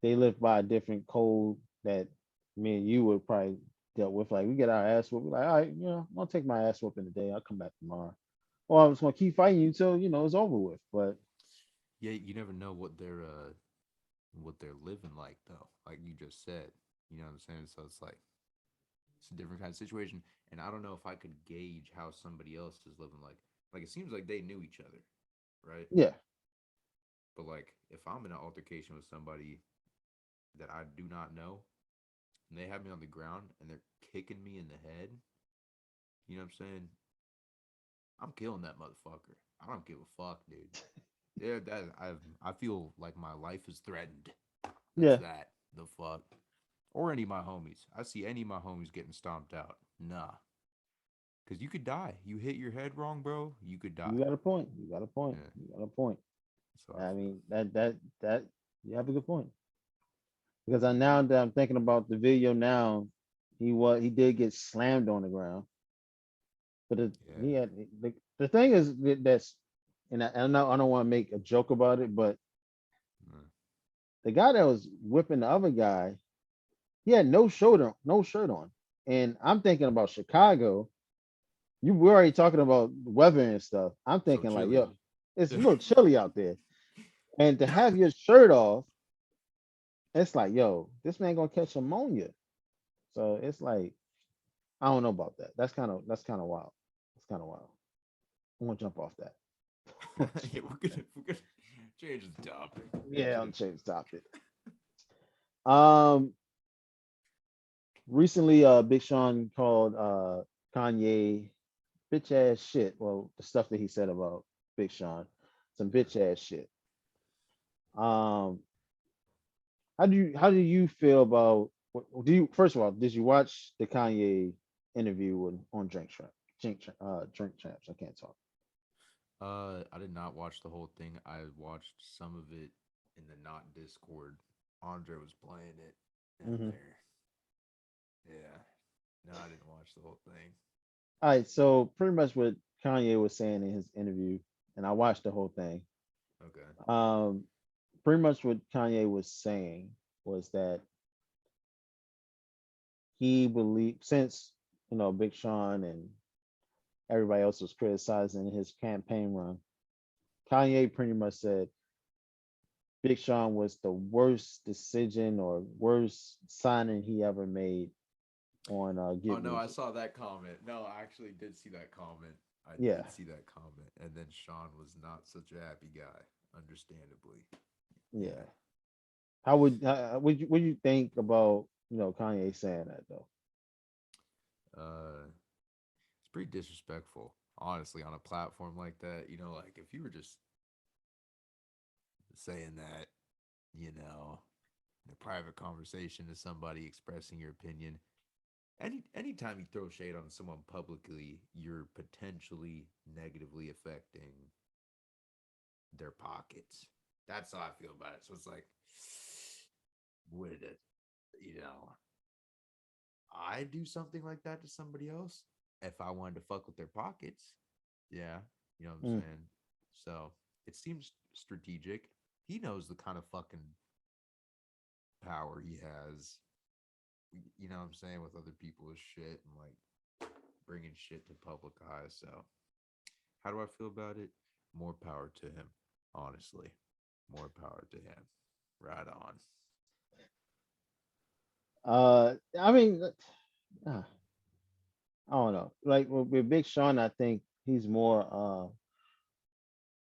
they live by a different code that me and you would probably dealt with. Like we get our ass whooped, we're like, all right, I'm gonna take my ass whooping today. I'll come back tomorrow. Or I'm just gonna keep fighting you till it's over with. But
Yeah, you never know what they're living like though. Like you just said, you know what I'm saying? So it's like it's a different kind of situation, and I don't know if I could gauge how somebody else is living like. Like it seems like they knew each other, right?
yeah,
But like if I'm in an altercation with somebody that I do not know and they have me on the ground and they're kicking me in the head, you know what I'm saying? I'm killing that motherfucker. I don't give a fuck, dude. Yeah, that I feel like my life is threatened. That's
yeah,
that. The fuck. Or any of my homies. I see any of my homies getting stomped out. Nah. Cause you could die. You hit your head wrong, bro. You could
you
die.
got a point. You got a point.
Yeah.
You got a point.
So I
I
feel.
mean that you have a good point. Because I now that I'm thinking about the video now, he did get slammed on the ground. But he
Yeah.
had the thing is that's and I know I don't want to make a joke about it, but
Mm.
the guy that was whipping the other guy, he had no shirt on. And I'm thinking about Chicago. You were already talking about weather and stuff. I'm
So
thinking like,
chilly.
yo, it's a little chilly out there. And to have your shirt off, it's like, yo, this man gonna catch ammonia. So it's like, I don't know about that. That's kind of wild. That's kind of wild. I'm gonna jump off that.
Yeah, we're gonna change the topic.
Yeah, I'll change the topic. Um, recently, Big Sean called Kanye bitch ass shit. Well, the stuff that he said about Big Sean, some
Yeah.
bitch ass shit. Um, how do you feel about? Do you first of all did you watch the Kanye interview on Drink Champs? I can't talk.
I did not watch the whole thing. I watched some of it in the not Discord. Andre was playing it in
Hmm.
there. Yeah. No, I didn't watch the whole thing.
All right, so pretty much what Kanye was saying in his interview, and I watched the whole thing.
Okay.
Um, pretty much what Kanye was saying was that he believed since Big Sean and everybody else was criticizing his campaign run, Kanye pretty much said Big Sean was the worst decision or worst signing he ever made on
Oh
Get
no, I
Music.
saw that comment. No, I actually did see that comment. I
Yeah.
did see that comment. And then Sean was not such a happy guy, understandably.
Yeah.
Yeah.
What you think about Kanye saying that though?
It's pretty disrespectful, honestly, on a platform like that. Like if you were just saying that, in a private conversation to somebody expressing your opinion, anytime you throw shade on someone publicly, you're potentially negatively affecting their pockets. That's how I feel about it. So it's like, would it, you know, I do something like that to somebody else if I wanted to fuck with their pockets? Yeah, you know what I'm
Mm.
saying? So it seems strategic. He knows the kind of fucking power he has, you know what I'm saying, with other people's shit and like bringing shit to public eye. So how do I feel about it? More power to him, honestly. More power to him. Right on.
I mean, uh, I don't know. Like with Big Sean, I think he's more.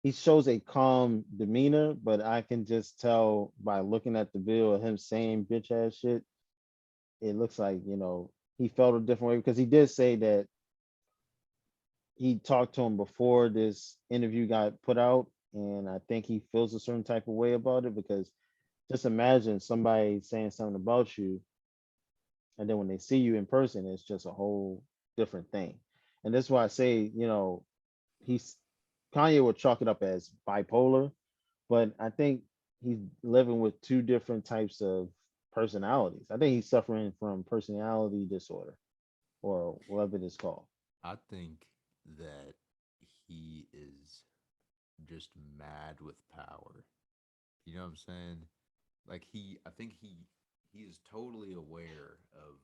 He shows a calm demeanor, but I can just tell by looking at the video of him saying bitch ass shit, it looks like he felt a different way because he did say that he talked to him before this interview got put out, and I think he feels a certain type of way about it because just imagine somebody saying something about you, and then when they see you in person, it's just a whole different thing. And that's why I say, he's Kanye would chalk it up as bipolar, but I think he's living with two different types of personalities. I think he's suffering from personality disorder or whatever it is called.
I think that he is just mad with power. You know what I'm saying? Like I think he is totally aware of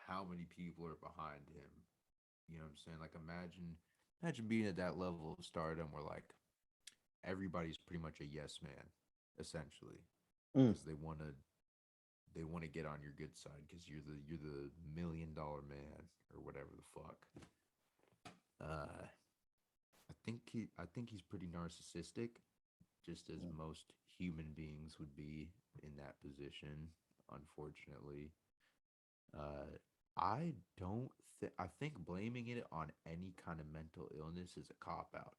how many people are behind him. You know what I'm saying? Like imagine being at that level of stardom where like everybody's pretty much a yes man, essentially,
Mm,
because they want to get on your good side because you're the $1 million man or whatever the fuck. I think he's pretty narcissistic, just as
mm,
most human beings would be in that position. Unfortunately, uh, I don't. I think blaming it on any kind of mental illness is a cop out.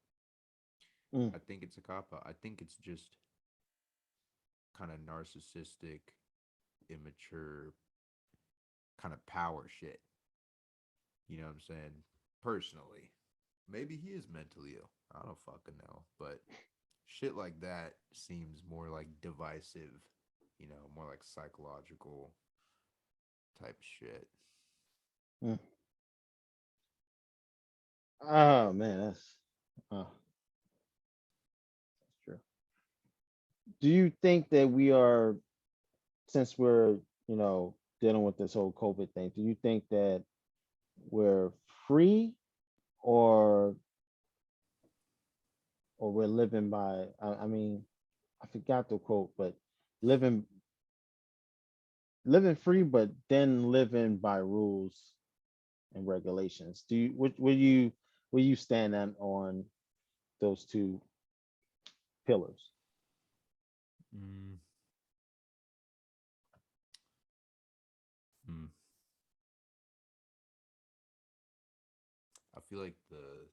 mm,
I think it's a cop out. I think it's just kind of narcissistic, immature, kind of power shit. You know what I'm saying? Personally, maybe he is mentally ill. I don't fucking know, but shit like that seems more like divisive, more like psychological type shit.
mm. Oh man, oh, that's true. Do you think that we are, since we're, dealing with this whole COVID thing, do you think that we're free or we're living by, I mean, I forgot the quote, but living living free, but then living by rules and regulations. Do you will you stand on those two pillars?
Mm, mm. I feel like the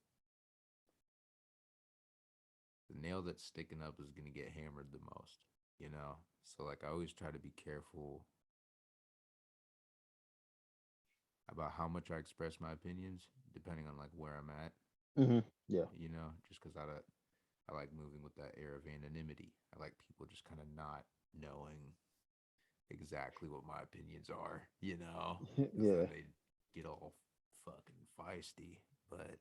nail that's sticking up is gonna get hammered the most, you know. So like I always try to be careful about how much I express my opinions, depending on like where I'm at,
Hmm. Yeah.
just because I like moving with that air of anonymity. I like people just kind of not knowing exactly what my opinions are, because then
Yeah.
they get all fucking feisty. But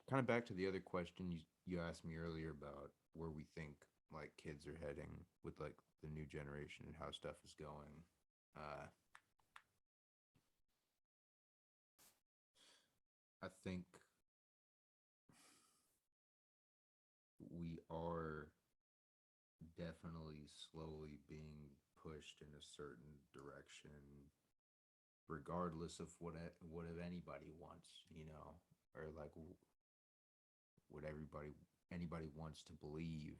kind of back to the other question you asked me earlier about where we think like kids are heading with like the new generation and how stuff is going. Uh, I think we are definitely slowly being pushed in a certain direction, regardless of what if anybody wants, or like what anybody wants to believe.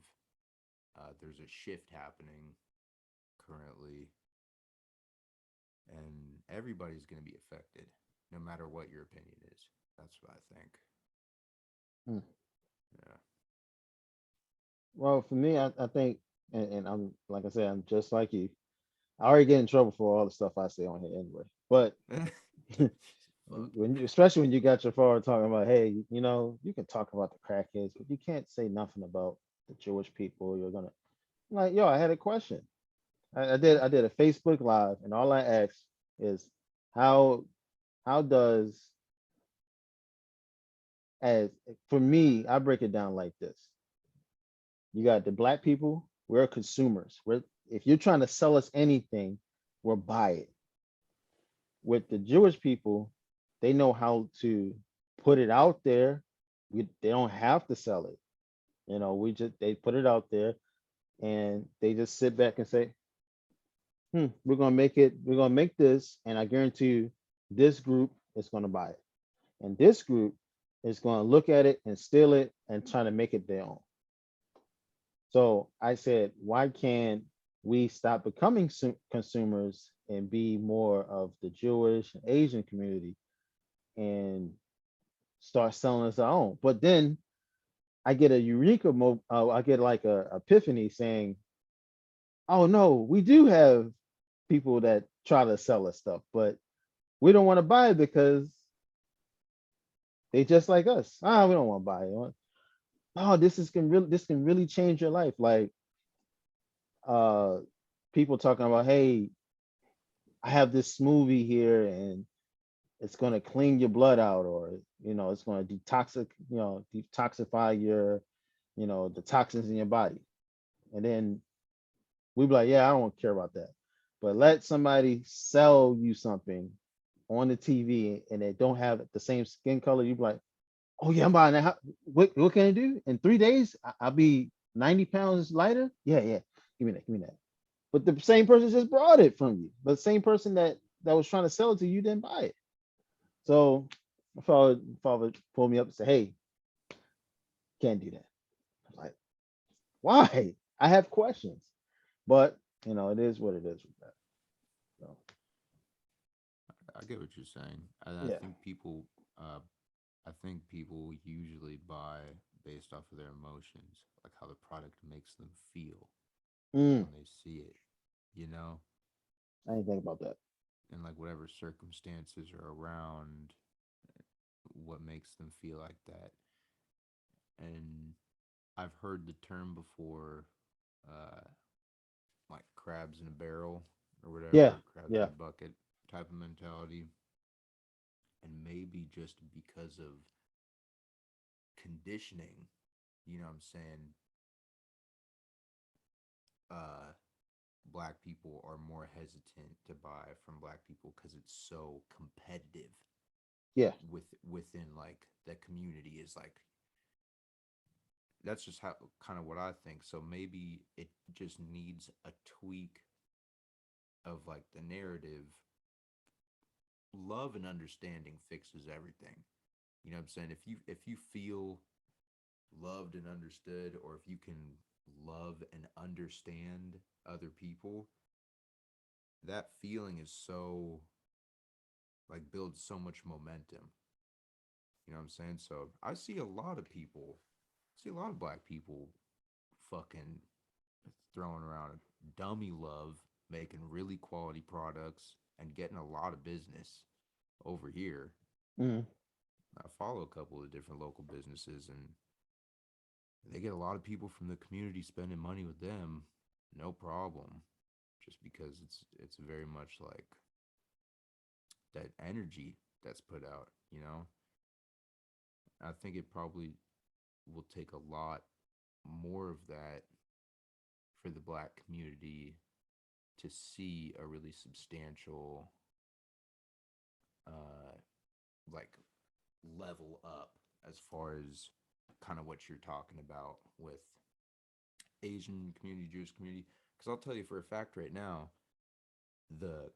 There's a shift happening currently, and everybody's going to be affected, no matter what your opinion is. That's what I think.
Mm.
Yeah.
Well, for me, I think, and I'm like I said, I'm just like you. I already get in trouble for all the stuff I say on here anyway. But
Fuck.
especially when you got your father talking about, hey, you can talk about the crackheads, but you can't say nothing about the Jewish people. You're gonna like, yo, I had a question. I did a Facebook live, and all I asked is how does, as for me, I break it down like this. You got the black people, we're consumers. If you're trying to sell us anything, we'll buy it. With the Jewish people, they know how to put it out there. They don't have to sell it. We just they put it out there and they just sit back and say, we're gonna make this, and I guarantee you this group is gonna buy it. And this group is gonna look at it and steal it and try to make it their own. So I said, why can't we stop becoming consumers and be more of the Jewish and Asian community and start selling us our own? But then I get a I get like a epiphany saying, oh no, we do have people that try to sell us stuff, but we don't want to buy it because they just like us. We don't want to buy it. Oh, this can really change your life. Like uh people talking about, hey, I have this smoothie here and it's going to clean your blood out, or it's going to detoxify your, the toxins in your body. And then we be like, yeah, I don't care about that. But let somebody sell you something on the TV and they don't have the same skin color, you be like, oh yeah, I'm buying that. What can I do in 3 days? I'll be 90 pounds lighter. Yeah, yeah, give me that, give me that. But the same person just brought it from you. The same person that was trying to sell it to you didn't buy it. So my father pulled me up and said, hey, can't do that. I was like, why? I have questions. But it is what it is with that. So
I get what you're saying. And
yeah.
uh, I think people usually buy based off of their emotions, like how the product makes them feel
Mm,
when they see it, you know,
I didn't think about that.
and like whatever circumstances are around, what makes them feel like that. And I've heard the term before, uh, like crabs in a barrel or
Yeah,
whatever, crabs in
yeah.
a bucket type of mentality. And maybe just because of conditioning, you know what I'm saying? Uh, Black people are more hesitant to buy from black people because it's so competitive
Yeah.
within like the community is like that's just how kind of what I think. So maybe it just needs a tweak of like the narrative. Love and understanding fixes everything. You know what I'm saying? If you feel loved and understood, or if you can love and understand other people, that feeling is so like builds so much momentum. You know what I'm saying? So I see a lot of people, see a lot of black people fucking throwing around dummy love, making really quality products and getting a lot of business over here.
Mm,
I follow a couple of different local businesses and they get a lot of people from the community spending money with them, no problem. Just because it's very much like that energy that's put out, you know? I think it probably will take a lot more of that for the black community to see a really substantial uh like level up as far as kind of what you're talking about with Asian community, Jewish community. Because I'll tell you for a fact right now, the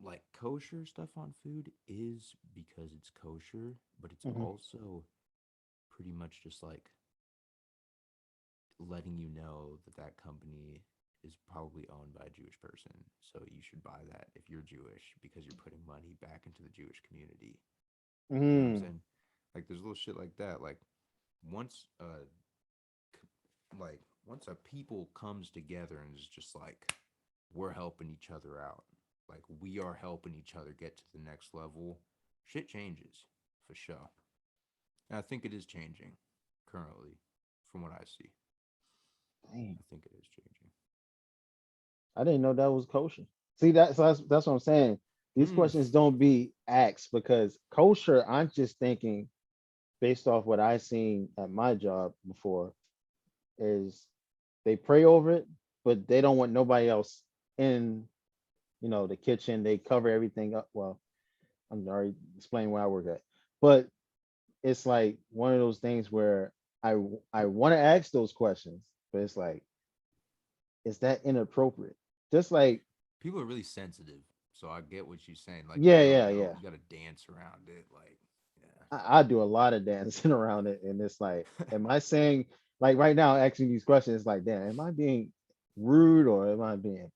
like kosher stuff on food is because it's kosher, but it's
hmm
also pretty much just like letting you know that that company is probably owned by a Jewish person. So you should buy that if you're Jewish because you're putting money back into the Jewish community. You know what I'm
mm,
saying? Like there's little shit like that. Once uh like once a people comes together and is just like we're helping each other out. Like we are helping each other get to the next level. Shit changes for sure. And I think it is changing currently from what I see.
dang.
I think it is changing.
I didn't know that was kosher. See that's what I'm saying. These
Mm.
questions don't be asked because kosher. I'm just thinking based off what I seen at my job before is they pray over it, but they don't want nobody else in the kitchen. They cover everything up. Well, I'm already explaining where I work at, but it's like one of those things where I want to ask those questions, but it's like, is that inappropriate? Just like,
People are really sensitive, so I get what you're saying. Like
yeah, yeah, yeah.
you gotta dance around it. Like,
I do a lot of dancing around it, and it's like,
yeah,
am I saying like right now asking these questions? It's like, damn, am I being rude or am I being,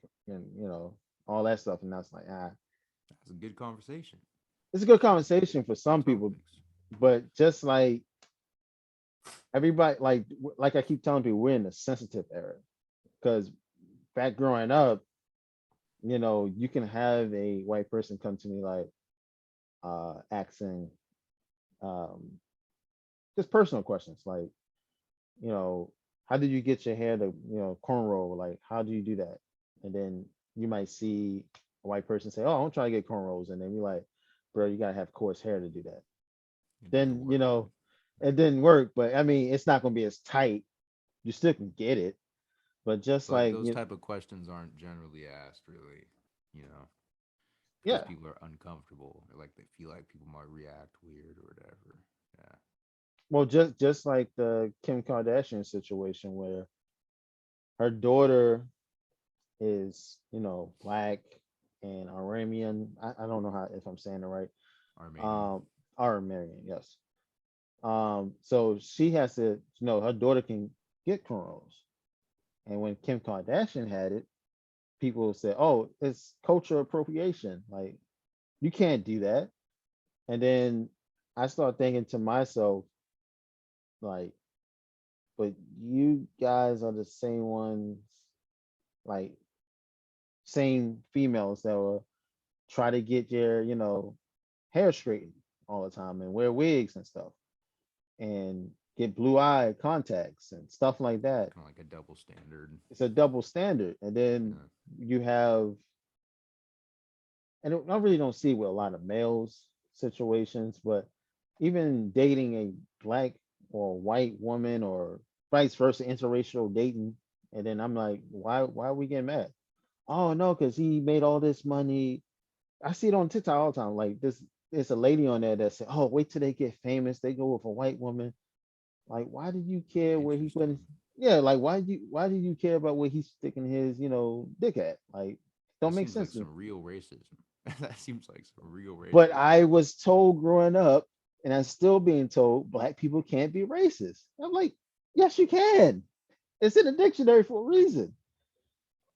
all that stuff? And that's like,
that's a good conversation.
it's a good
Good,
conversation for
good
some people,
topics.
but just like everybody, like I keep telling people, we're in a sensitive era because back growing up, you can have a white person come to me like asking um just personal questions like, you know, how did you get your hair to, cornrow? Like, how do you do that? And then you might see a white person say, "Oh, I'm trying to get cornrows," and then you're like, "Bro, you gotta have coarse hair to do that."
It doesn't
Then,
work.
it didn't work, but I mean, it's not gonna be as tight. You still can get it, but just
But
like
those type of questions aren't generally asked, really, you know, because
yeah.
people are uncomfortable or like they feel like people might react weird or whatever. Yeah.
Well, just like the Kim Kardashian situation where her daughter is, black and Aramean. I don't know how if I'm saying it right.
Armenian.
Um, Aramean, yes. So she has to, her daughter can get cornrows. And when Kim Kardashian had it, people said, "Oh, it's cultural appropriation. Like you can't do that." And then I start thinking to myself, like, but you guys are the same ones, like same females that will try to get your, hair straightened all the time and wear wigs and stuff and get blue eye contacts and stuff like that.
Kind of like a double standard.
It's a double standard. And then
Yeah.
you have, and I really don't see with a lot of males situations, but even dating a black or white woman or vice versa, interracial dating, and then I'm like, why are we getting mad? Oh no, because he made all this money. I see it on TikTok all the time. Like this, there's a lady on there that said, "Oh, wait till they get famous. They go with a white woman." Like, why did you care where he put his?
Interesting.
Yeah, like why did you care about where he's sticking his, dick at? Like, don't
That
make
seems
sense
like
to me.
some real racism. That seems like some real
But
racism.
I was told growing up, and I'm still being told black people can't be racist. I'm like, yes, you can. It's in the dictionary for a reason.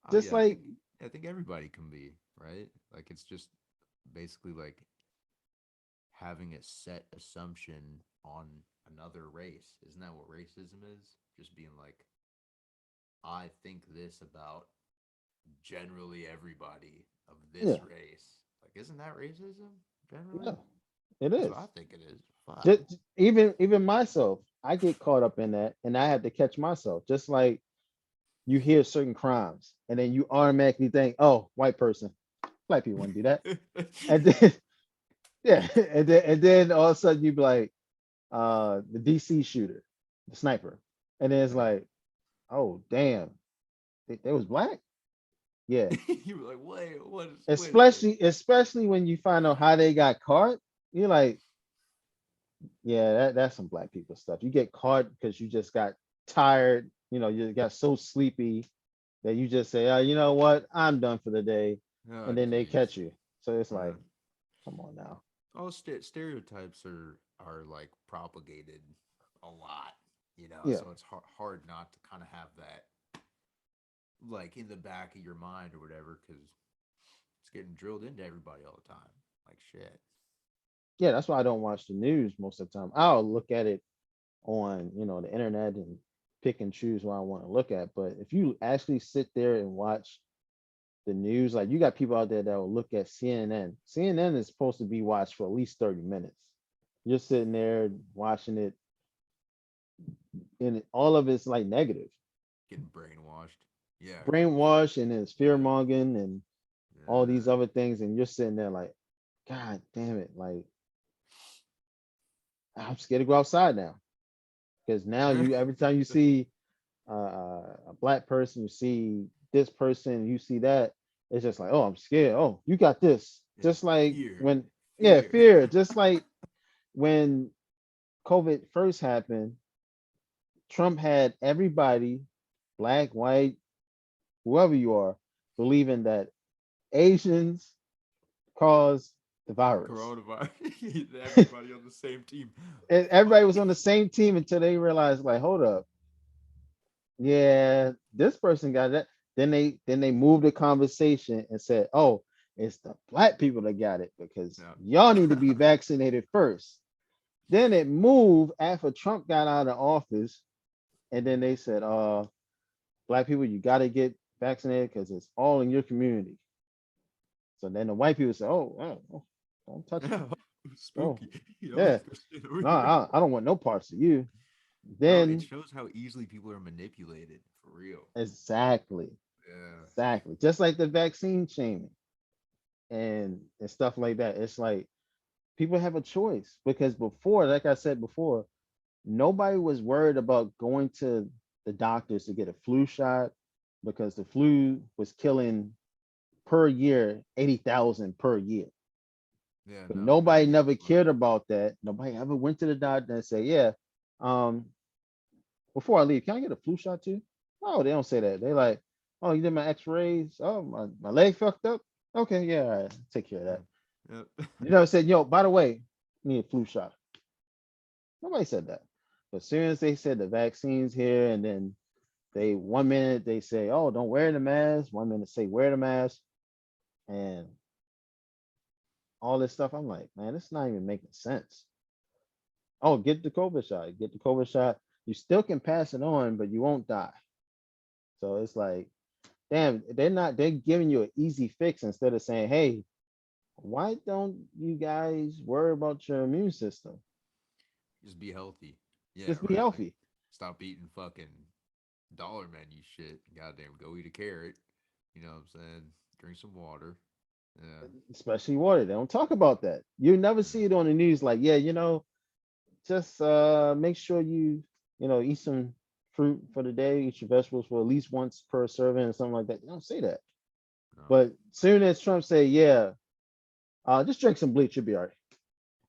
Oh
Just
yeah,
like,
I think everybody can be, right? Like it's just basically like having a set assumption on another race. Isn't that what racism is? Just being like, I think this about generally everybody of this
yeah,
race. Like, isn't that racism generally?
yeah, it
That's what I
is.
think it is. Fuck.
Even myself, I get caught up in that, and I have to catch myself. Just like you hear certain crimes, and then you automatically think, "Oh, white person, black people wouldn't do that," and then yeah, and then all of a sudden you be like, the DC shooter, the sniper, and then it's
Right.
like, "Oh, damn, they was black." Yeah,
You were like, wait, what is? Wait a second.
especially when you find out how they got caught. You're like, yeah, that's some black people stuff. You get caught because you just got tired. You got so sleepy that you just say, "Oh, you know what? I'm done for the day,"
Oh,
and then they
jeez.
catch you. So it's
Uh,
like, come on now.
oh, stereotypes are like propagated a lot,
Yeah,
so it's hard not to kind of have that like in the back of your mind or whatever because it's getting drilled into everybody all the time. Like shit.
yeah. That's why I don't watch the news most of the time. I'll look at it on, the internet and pick and choose what I want to look at. But if you actually sit there and watch the news, like you got people out there that will look at CNN. CNN is supposed to be watched for at least 30 minutes. You're sitting there watching it, and all of it's like negative,
Getting brainwashed. Yeah, of course.
brainwash, and then it's fear
Yeah.
mongering and all these
Yeah.
other things. And you're sitting there like, God damn it. Like, I'm scared to go outside now. Because now every time you see a black person, you see this person, you see that, it's just like, oh, I'm scared. Oh, you got this.
Yeah.
Just like
Fear.
when, yeah,
Fear.
fear. Just like when COVID first happened, Trump had everybody, black, white, whoever you are, believing that Asians caused the virus.
Coronavirus. Everybody on the same team.
And everybody
Fuck.
was on the same team until they realized, like, hold up, yeah, this person got that. Then they moved the conversation and said, "Oh, it's the black people that got it because
Yeah.
y'all need to be vaccinated first." Then it moved after Trump got out of office, and then they said, black people, you got to get vaccinated because it's all in your community." So then the white people said, "Oh, don't touch me. Oh,
Spooky. You know,
yeah,
let's go stand over
no,
here.
I don't want no parts of you."
Bro, it
Then
shows how easily people are manipulated for real.
exactly,
Yeah.
exactly, just like the vaccine shaming and stuff like that. It's like people have a choice because before, like I said before, nobody was worried about going to the doctors to get a flu shot because the flu was killing per year 80,000 per year.
Yeah,
But
no, nobody
nobody
gave
never
a fuck.
cared about that. Nobody ever went to the doctor and said, "Yeah, um, before I leave, can I get a flu shot too?" Oh, they don't say that. They like, "Oh, you did my X-rays. Oh, my leg fucked up. Okay, yeah, all right, take care of that."
Yeah. Yep.
You never said, "Yo, by the way, need a flu shot." Nobody said that. But as soon as they said the vaccines here, and then they 1 minute they say, "Oh, don't wear the mask," 1 minute say wear the mask, and all this stuff. I'm like, man, it's not even making sense. Oh, get the COVID shot. Get the COVID shot. You still can pass it on, but you won't die. So it's like, damn, they're giving you an easy fix instead of saying, hey, why don't you guys worry about your immune system?
Just be healthy. Yeah,
Just be
right. Like,
healthy,
stop eating fucking dollar menu shit. Goddamn, go eat a carrot. You know what I'm saying? Drink some water. Yeah.
especially water. They don't talk about that. You never
Yeah.
see it on the news like, yeah, just make sure you eat some fruit for the day, eat your vegetables for at least once per serving or something like that. They don't say that.
No.
But soon as Trump say, yeah, just drink some bleach, you'll be all right.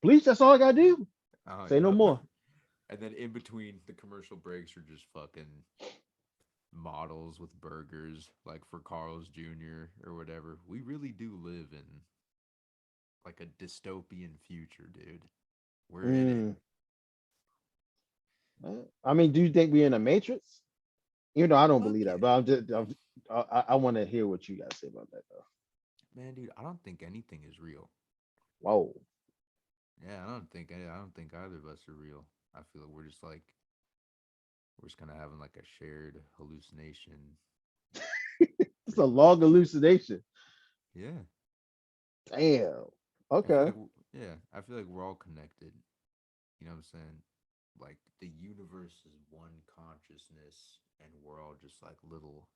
Bleach, that's all I gotta do.
Oh,
Say no
yep.
more.
And then in between the commercial breaks are just fucking models with burgers, like for Carl's Jr. or whatever. We really do live in like a dystopian future, dude. We're in it.
Mm. I mean, do you think we're in a matrix? Even though I don't
Fuck
believe that,
yeah.
but I want to hear what you guys say about that though.
Man, dude, I don't think anything is real.
Whoa,
Yeah, I don't think either of us are real. I feel like we're just kind of having like a shared hallucination.
it's a
Pretty much.
long hallucination.
Yeah.
Damn.
I feel
Okay.
like I feel like we're all connected. You know what I'm saying? Like the universe is one consciousness and we're all just like little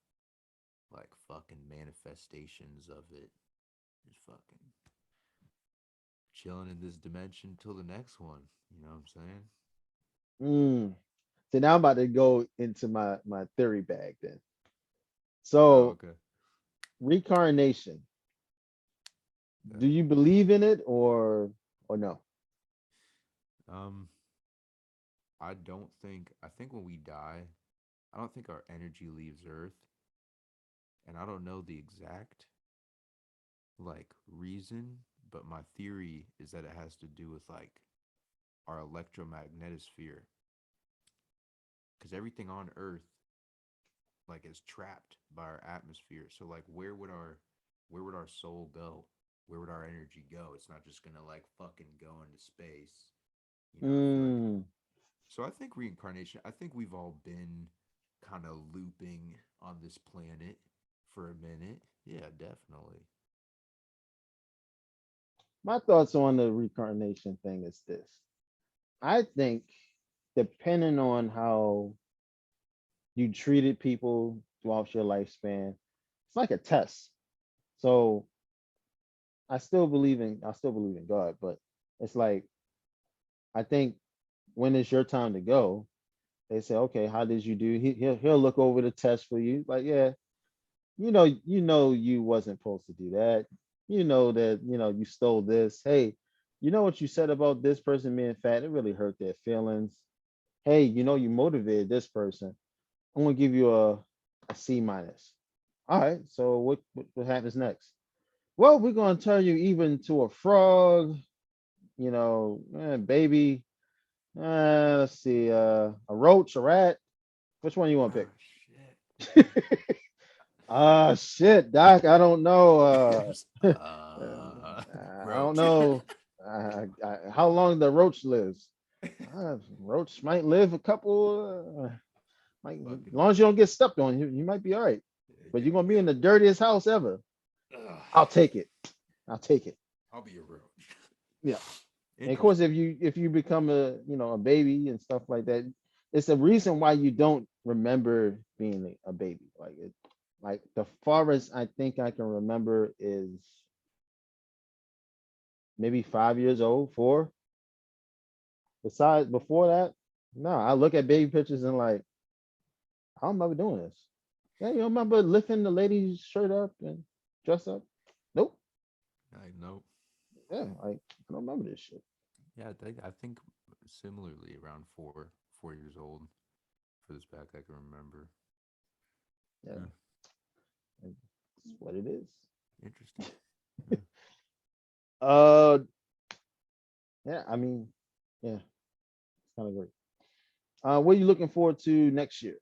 like fucking manifestations of it. Just fucking chilling in this dimension till the next one. You know what I'm saying?
Mm. So now I'm about to go into my theory bag then.
Oh,
So
okay.
reincarnation.
Yeah.
Do you believe in it or no?
Um, I think when we die, I don't think our energy leaves Earth, and I don't know the exact like reason, but my theory is that it has to do with like our electromagnetosphere, because everything on Earth like is trapped by our atmosphere. So like where would our soul go? Where would our energy go? It's not just gonna like fucking go into space. I feel like
Mm.
so I think reincarnation, I think we've all been kind of looping on this planet for a minute. Yeah, definitely.
My thoughts on the reincarnation thing is this. I think depending on how you treated people throughout your lifespan, it's like a test. So I still believe in God, but it's like I think when it's your time to go, they say, okay, how did you do? He'll look over the test for you. Like, yeah, you wasn't supposed to do that. You know that you stole this. Hey, you know what you said about this person being fat? It really hurt their feelings. Hey, you motivated this person. I'm gonna give you a C minus. All right. So what happens next? Well, we're gonna turn you even to a frog. Baby. Let's see. A roach, a rat. Which one you want to
Oh shit.
pick? Shit, Doc. I don't know.
Just,
I don't
roach.
know how long the roach lives. Roach might live a couple. As
Fucking,
long as you don't get stepped on, you might be all right. But you're gonna be
yeah.
in the dirtiest house ever.
Ugh,
I'll take it. I'll take it.
I'll be a roach.
Yeah. And of course,
Interesting.
if you become a baby and stuff like that, it's a reason why you don't remember being a baby. Like it, like the farthest I think I can remember is maybe 5 years old, four. Besides, before that, no. I look at baby pictures and like I don't remember doing this. Yeah, you don't remember lifting the lady's shirt up and dress up? Nope.
I know.
Yeah, like I don't remember this shit.
Yeah, I think similarly around 4 years old for this back I can remember.
Yeah,
Yeah,
it's what it is.
interesting. Yeah.
Uh, yeah. I mean, yeah, it's kind of great. What are you looking forward to next year?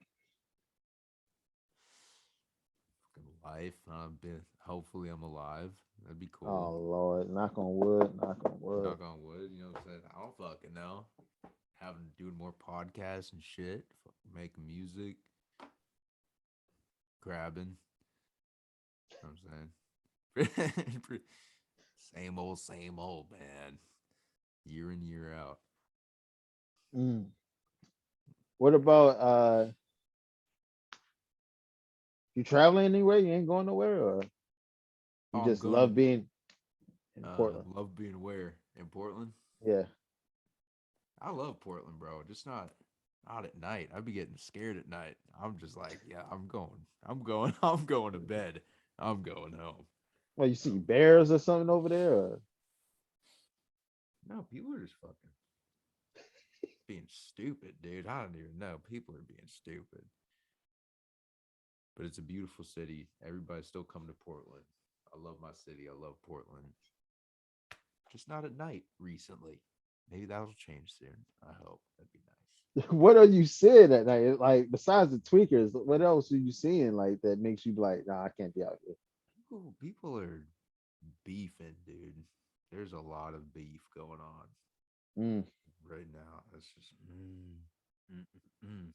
Fucking life. I've been. Hopefully, I'm alive. That'd be cool.
Oh Lord, knock on wood, knock on wood.
Knock on wood. You know what I'm saying? I don't fucking know. Having doing more podcasts and shit. Making music. Grabbing. You know what I'm saying? Same old, man. Year in, year out.
Mm. What about you traveling anywhere? You ain't going nowhere, or you
Oh, I'm
just
going to
love being in Portland?
love being where? In Portland?
Yeah.
I love Portland, bro. Just not at night. I'd be getting scared at night. I'm just like, yeah, I'm going. I'm going. I'm going to bed. I'm going home.
Well, you see
No,
bears or something over there? Or...
no, people are just fucking being stupid, dude. I don't even know. People are being stupid. But it's a beautiful city. Everybody still come to Portland. I love my city. I love Portland. Just not at night recently. Maybe that'll change soon. I hope. That'd be nice.
What are you seeing at night? Like besides the tweakers, what else are you seeing like that makes you be like, nah, I can't be out here?
People are beefing, dude. There's a lot of beef going on
Mm.
right now. It's just mm, mm,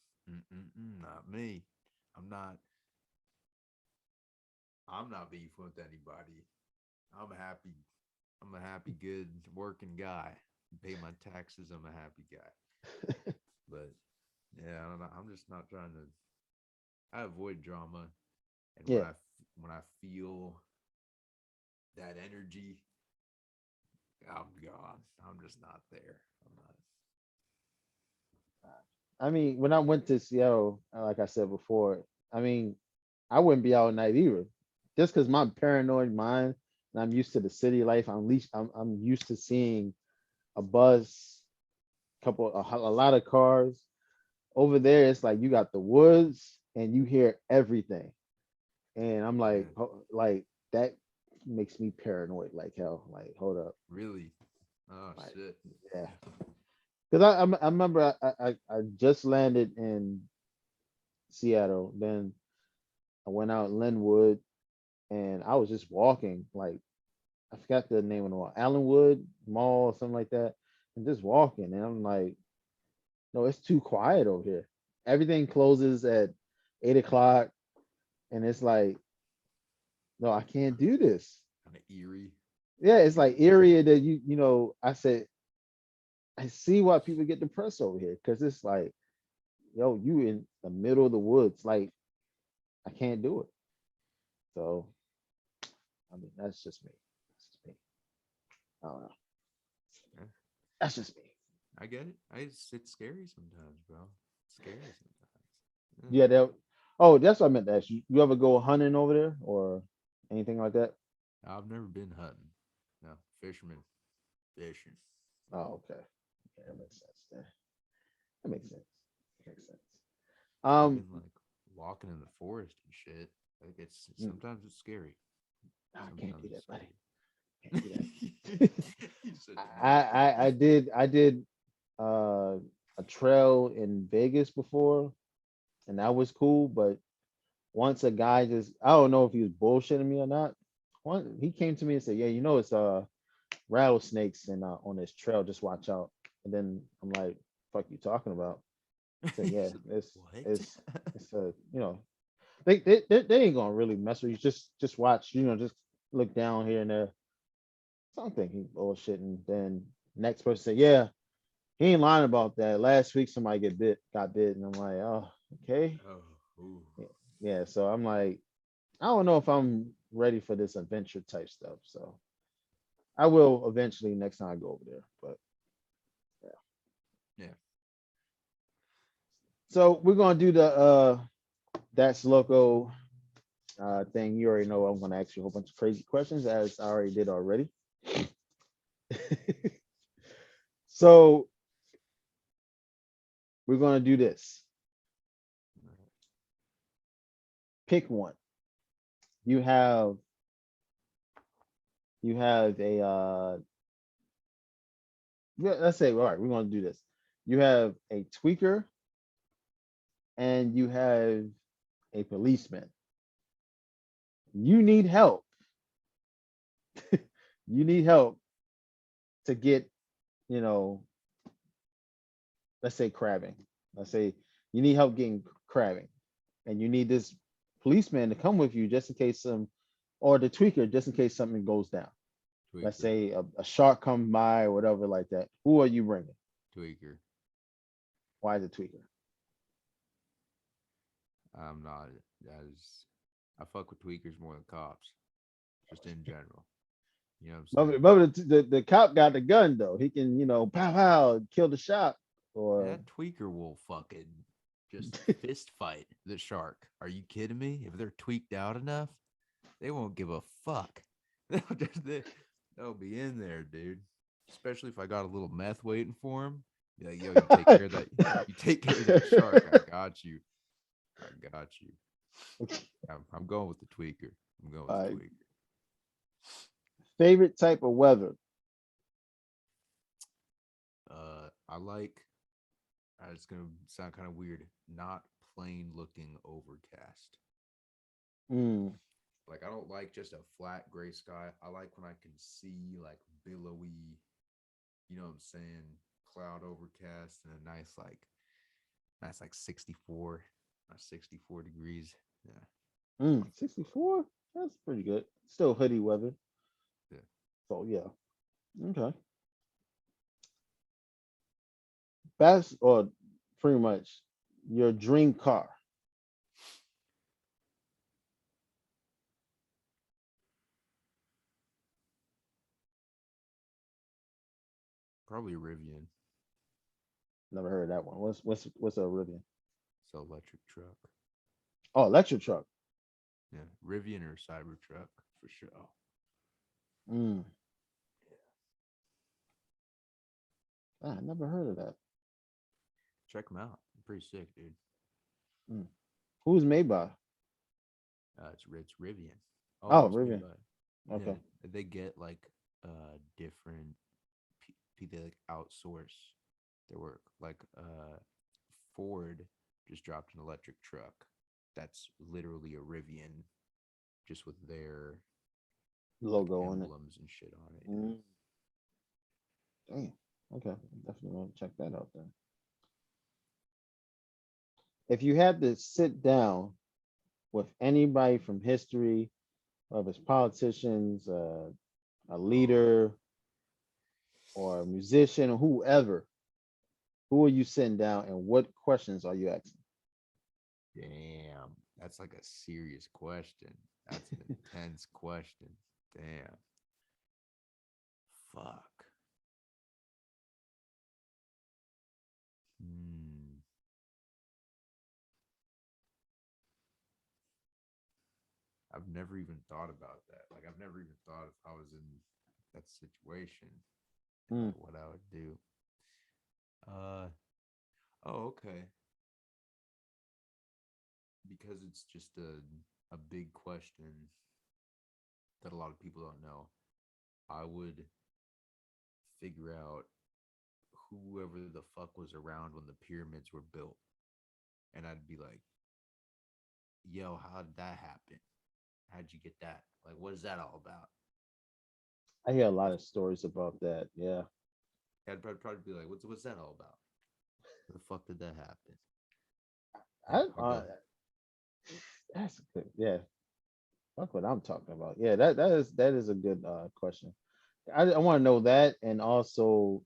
not me. I'm not. I'm not beefing with anybody. I'm happy. I'm a happy, good working guy. Pay my taxes. I'm a happy guy. But yeah, I don't know. I'm just not trying to. I avoid drama, and
Yeah.
when I feel that energy, I'm gone. I'm just not there. I'm not.
I mean, when I went to Seattle, like I said before, I mean, I wouldn't be out at night either. Just because my paranoid mind and I'm used to the city life, I'm used to seeing a bus, a lot of cars. Over there, it's like you got the woods and you hear everything. And I'm like,
Yeah,
like that makes me paranoid like hell. Like, hold up.
really. Oh
Like,
shit.
yeah. Because I remember I just landed in Seattle. Then I went out Linwood and I was just walking, like I forgot the name of the mall, Allenwood Mall or something like that, and just walking. And I'm like, no, it's too quiet over here. Everything closes at 8 o'clock, and it's like, no, I can't do this.
Kind of eerie.
Yeah, it's like
Eerie.
area that I said, I see why people get depressed over here because it's like, yo, you in the middle of the woods, like I can't do it. So I mean, that's just me. That's just me. I don't know.
Yeah,
That's just me.
I get it. It's scary sometimes, bro. It's scary sometimes.
Yeah, that. Oh, that's what I meant to ask you. You ever go hunting over there or anything like that?
Yeah. I've never been hunting. No, fisherman, fishing.
Oh, okay. Yeah, that makes sense. There. That makes sense. Makes sense.
I've
Um,
been like walking in the forest and shit. Like it's
mm,
sometimes it's scary.
no, I can't
Sometimes
do
it's
that, buddy.
scary.
Can't do that.
You said
I did uh a trail in Vegas before, and that was cool. But once a guy just I don't know if he was bullshitting me or not. One he came to me and said, "Yeah, it's rattlesnakes and on this trail. Just watch out." And then I'm like, "Fuck you talking about?" He said,
you
"Yeah,
said
it's
what?
it's it's they ain't gonna really mess with you. Just watch, just look down here and there." Something he bullshitting. Then next person said, "Yeah." He ain't lying about that. Last week somebody got bit, and I'm like, oh, okay.
Oh, ooh.
Yeah. Yeah, so I'm like, I don't know if I'm ready for this adventure type stuff. So I will eventually next time I go over there. But yeah.
Yeah.
So we're gonna do the that's loco thing. You already know I'm gonna ask you a whole bunch of crazy questions as I already did already. So we're gonna do this. Pick one. You have a yeah, let's say all right, we're gonna do this. You have a tweaker and you have a policeman. You need help. You need help to get, you know, let's say crabbing. Let's say you need help getting crabbing, and you need this policeman to come with you just in case some, or the tweaker just in case something goes down. Let's
Tweaker.
say a shark comes by or whatever like that. Who are you bringing?
Tweaker.
Why is it tweaker?
I'm not as I fuck with tweakers more than cops. Just in general. You know what I'm saying?
But the cop got the gun though. He can, pow pow, kill the shot.
And
Or
that tweaker will fucking just fist fight the shark. Are you kidding me? If they're tweaked out enough, they won't give a fuck. They'll be in there, dude. Especially if I got a little meth waiting for him. Be like, yo, you take care of that. You take care of that shark. I got you. I got you. I'm going with the tweaker. I'm going with the
uh,
tweaker.
favorite type of weather.
I like. It's gonna sound kind of weird. Not plain looking overcast.
Mm,
Like I don't like just a flat gray sky. I like when I can see like billowy, you know what I'm saying, cloud overcast and a nice like 64, 64 degrees. Yeah.
64. That's pretty good. Still hoodie weather.
Yeah.
So yeah. Okay. That's or pretty much your dream car.
Probably Rivian.
Never heard of that one. What's a Rivian?
So electric truck.
Oh, electric truck.
Yeah. Rivian or Cybertruck for sure.
Mm, I never heard of that.
Check them out. Pretty sick, dude.
Mm. Who's made by?
It's Rivian. Oh,
Oh,
who's made
Rivian.
by? Yeah,
Okay.
they get like different. They like outsource their work. Like Ford just dropped an electric truck that's literally a Rivian, just with their like
Logo on it.
emblems and shit on it. Yeah.
Mm, damn. Okay. Definitely want to check that out then. If you had to sit down with anybody from history, of his politicians, a
Oh
leader, or a musician, or whoever, who are you sitting down and what questions are you asking?
damn, that's like a serious question. That's an intense question. Damn. Fuck. Hmm. I've never even thought about that. Like I've never even thought if I was in that situation and
Mm,
like what I would do. Uh oh, okay. Because it's just a big question that a lot of people don't know. I would figure out whoever the fuck was around when the pyramids were built. And I'd be like, yo, how did that happen? How'd you get that? Like, what is that all about?
I hear a lot of stories about that. Yeah.
I'd probably be like, what's that all about? How the fuck did that happen? Yeah,
I,
I'll go.
that's good. Yeah. That's what I'm talking about. Yeah, that is a good question. I want to know that, and also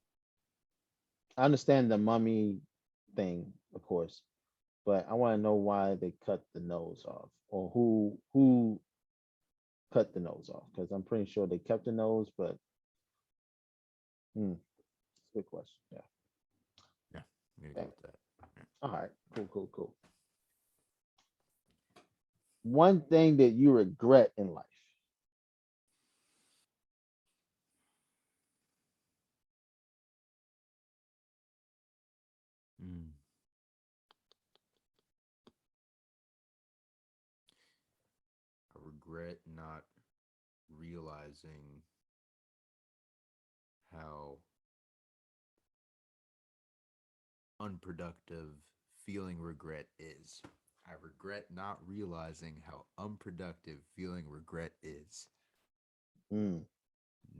I understand the mummy thing, of course, but I want to know why they cut the nose off, or who cut the nose off, because I'm pretty sure they kept the nose, but it's a good question. Yeah.
Yeah, I'm gonna go
Dang.
with that. Yeah.
All right. Cool. Cool. Cool. One thing that you regret in life.
Mm. I regret not realizing how unproductive feeling regret is. I regret not realizing how unproductive feeling regret is.
Mm,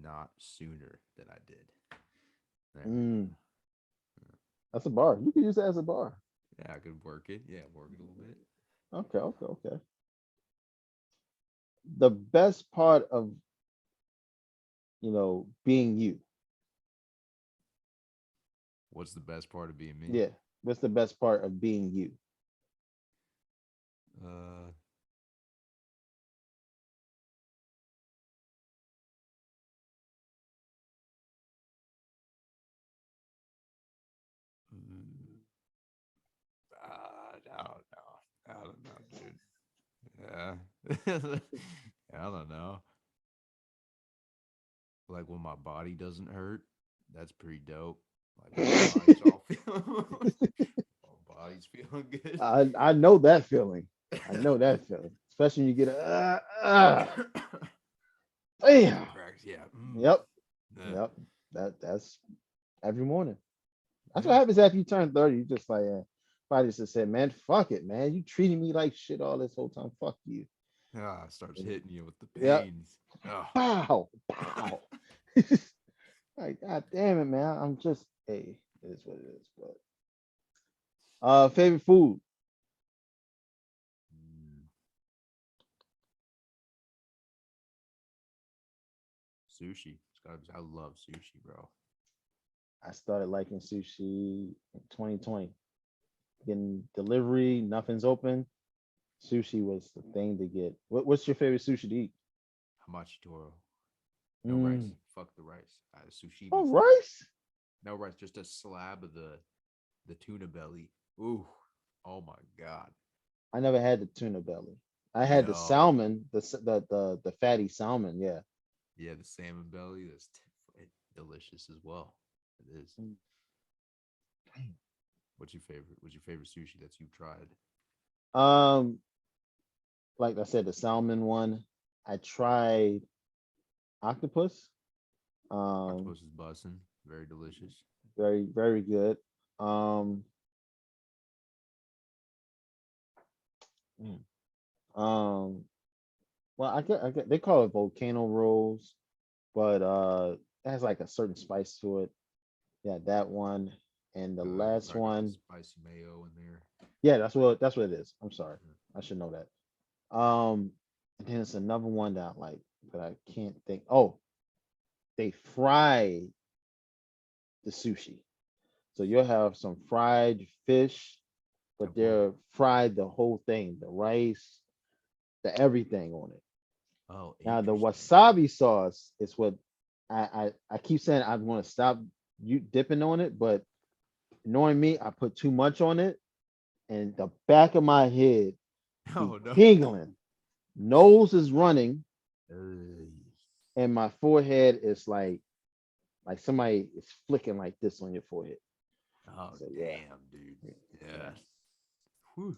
Not sooner than I did. There we go.
mm. That's a bar. You can use that as a bar.
Yeah, I could work it. Yeah, work it a little bit.
Okay. Okay. Okay. The best part of being you.
What's the best part of being me?
Yeah. What's the best part of being you?
Uh, mm, I don't know. I don't know, dude. Yeah. I don't know. Like when my body doesn't hurt, that's pretty dope. Like when my body's all feeling, my body's feeling good.
I know that feeling. I know that feeling, especially when you get
Bicep
bam.
cracks, yeah. Mm.
Yep.
Yeah.
Yep. That's every morning. That's what
Yeah.
happens after you turn 30. You just like, body just said, man, fuck it, man. You treating me like shit all this whole time. Fuck you.
Ah, starts hitting you with the
Yep.
pains. Oh,
Pow. Pow. Like, god damn it, man. I'm just, hey, it is what it is. But favorite food.
mm. Sushi. It's gotta be, I love sushi, bro.
I started liking sushi in 2020. Getting delivery, nothing's open. Sushi was the thing to get. What's your favorite sushi to eat?
Hamachi Toro. No rice.
Mm.
Fuck the rice.
Oh,
Sushimi style.
rice?
No rice, just a slab of the tuna belly. Ooh. Oh my god.
I never had the tuna belly. I had the
Yo.
salmon, the fatty salmon. Yeah.
Yeah, the salmon belly. Delicious as well. It is.
Mm.
What's your favorite? What's your favorite sushi that you've tried?
Um, like I said, the salmon one. I tried octopus. Um,
Octopus is bussin'. Very delicious.
very very good. Um, mm, um, well, I get they call it volcano rolls, but it has like a certain spice to it. Yeah, that one. And the last
Probably got the
one,
spicy mayo in there.
yeah, that's what it is. I'm sorry. I should know that. And then it's another one that I like, but I can't think. Oh, they fry the sushi. So you'll have some fried fish,
Yeah,
but
boy.
they're fried the whole thing, the rice, the everything on it.
Oh,
Now the
interesting.
wasabi sauce is what I keep saying I want to stop you dipping on it, but knowing me, I put too much on it, and the back of my head be
Oh no.
tingling. Nose is running,
Uh,
and my forehead is like somebody is flicking like this on your forehead.
oh
So yeah,
damn, dude.
yeah,
Yeah. Whew.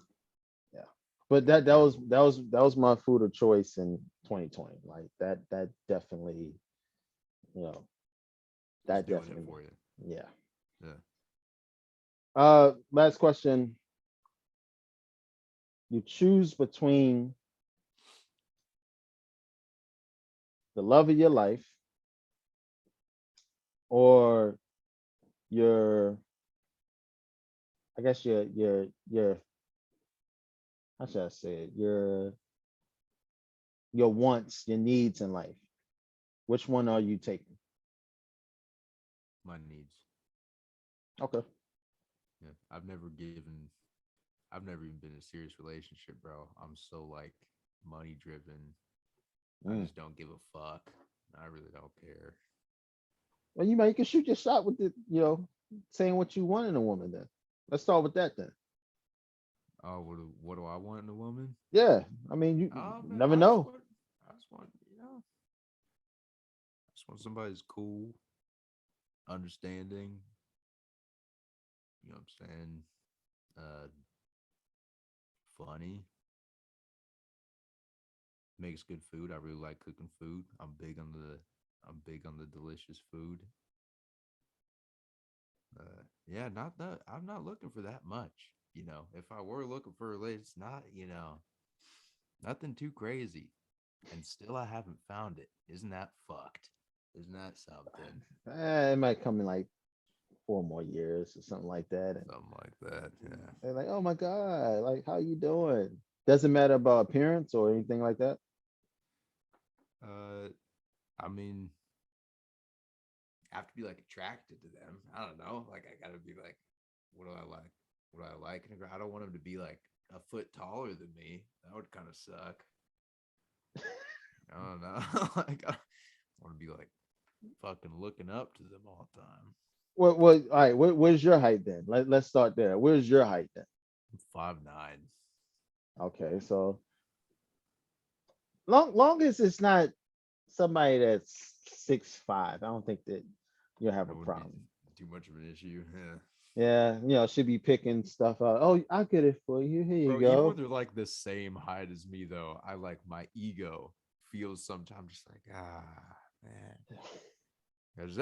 yeah. But
That'd be terrible.
that was my food of choice in 2020. Like that definitely, you know,
Was
that
doing it
definitely,
for you.
yeah.
Yeah.
Last question. You choose between the love of your life or your, I guess your how should I say it? Your wants, your needs in life. Which one are you taking?
My needs.
Okay.
Yeah, I've never even been in a serious relationship, bro. I'm so like money driven. I
Mm.
just don't give a fuck. I really don't care.
Well, you can shoot your shot with the, saying what you want in a woman. Then let's start with that. Then,
Oh, what do I want in a woman?
yeah. I mean, you
Oh man,
never know.
I just want, I just want somebody who's cool, understanding. You know what I'm saying? Uh, funny, makes good food. I really like cooking food. I'm big on the delicious food. Yeah, not that I'm not looking for that much. If I were looking for a relate, it's not, nothing too crazy. And still I haven't found it. Isn't that fucked? Isn't that something?
It might come in like 4 more years or something like that, and
Something like that. Yeah.
they're like, "Oh my god, like how you doing?" Doesn't matter about appearance or anything like that.
Uh I mean, I have to be like attracted to them. I don't know. Like I gotta be like, what do I like? What do I like in a girl? I don't want them to be like a foot taller than me. That would kind of suck. I don't know. Like I want to be like fucking looking up to them all the time.
What? All right. Where's your height then? Let's start there. Where's your height then?
I'm 5'9".
Okay, so long as it's not somebody that's 6'5", I don't think that you'll have
That
a
wouldn't be
problem.
too much of an issue. Yeah.
Yeah, should be picking stuff out. Oh, I'll get it for you. Here you
Bro, even when
go.
they're like the same height as me, though, I like my ego feels sometimes just like, man. I just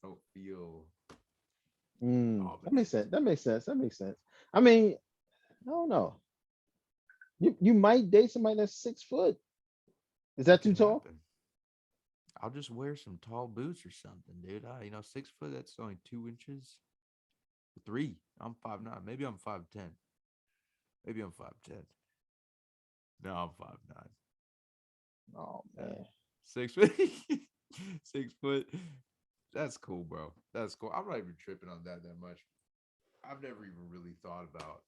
don't feel
That makes
confident.
sense. That makes sense. That makes sense. I mean, I don't know. You might date somebody that's 6 foot. Is that
That
too
could
tall?
happen. I'll just wear some tall boots or something, dude. 6 foot, that's only 2 inches. Three. I'm 5'9". Maybe I'm 5'10". Maybe I'm 5'10". No, I'm 5'9".
Oh
Yeah.
man.
6 foot. 6 foot. That's cool, bro. That's cool. I'm not even tripping on that much. I've never even really thought about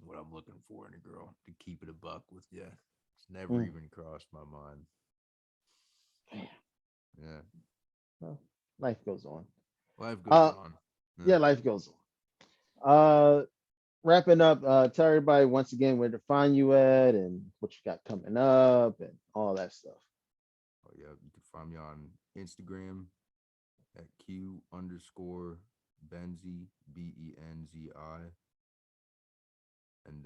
what I'm looking for in a girl, to keep it a buck with you. It's never
Mm,
even crossed my mind.
damn.
Yeah.
Well, life goes on.
Life goes
Uh,
on. Yeah.
yeah, life goes on. Wrapping up. Tell everybody once again where to find you at and what you got coming up and all that stuff.
Oh yeah. You can find me on Instagram at Q underscore benzi benzi, and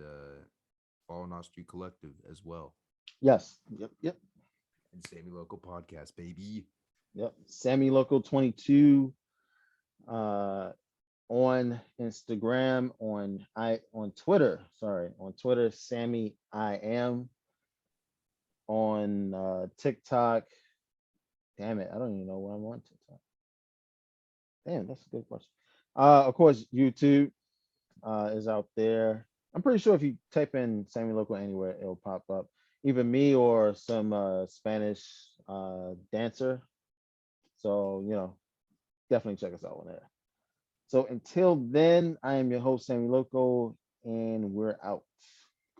Fall Not Street Collective as well.
Yes. Yep. Yep.
And Sammy Local Podcast, baby.
Yep. Sammy Local 22. Uh, on Instagram, on Twitter. Sorry, on Twitter, Sammy I am. On TikTok. Damn it, I don't even know where I'm on TikTok. Damn, that's a good question. Of course, YouTube is out there. I'm pretty sure if you type in Sammy Local anywhere, it'll pop up. Either me or some Spanish dancer. So definitely check us out on there. So until then, I am your host, Sammy Loco, and we're out.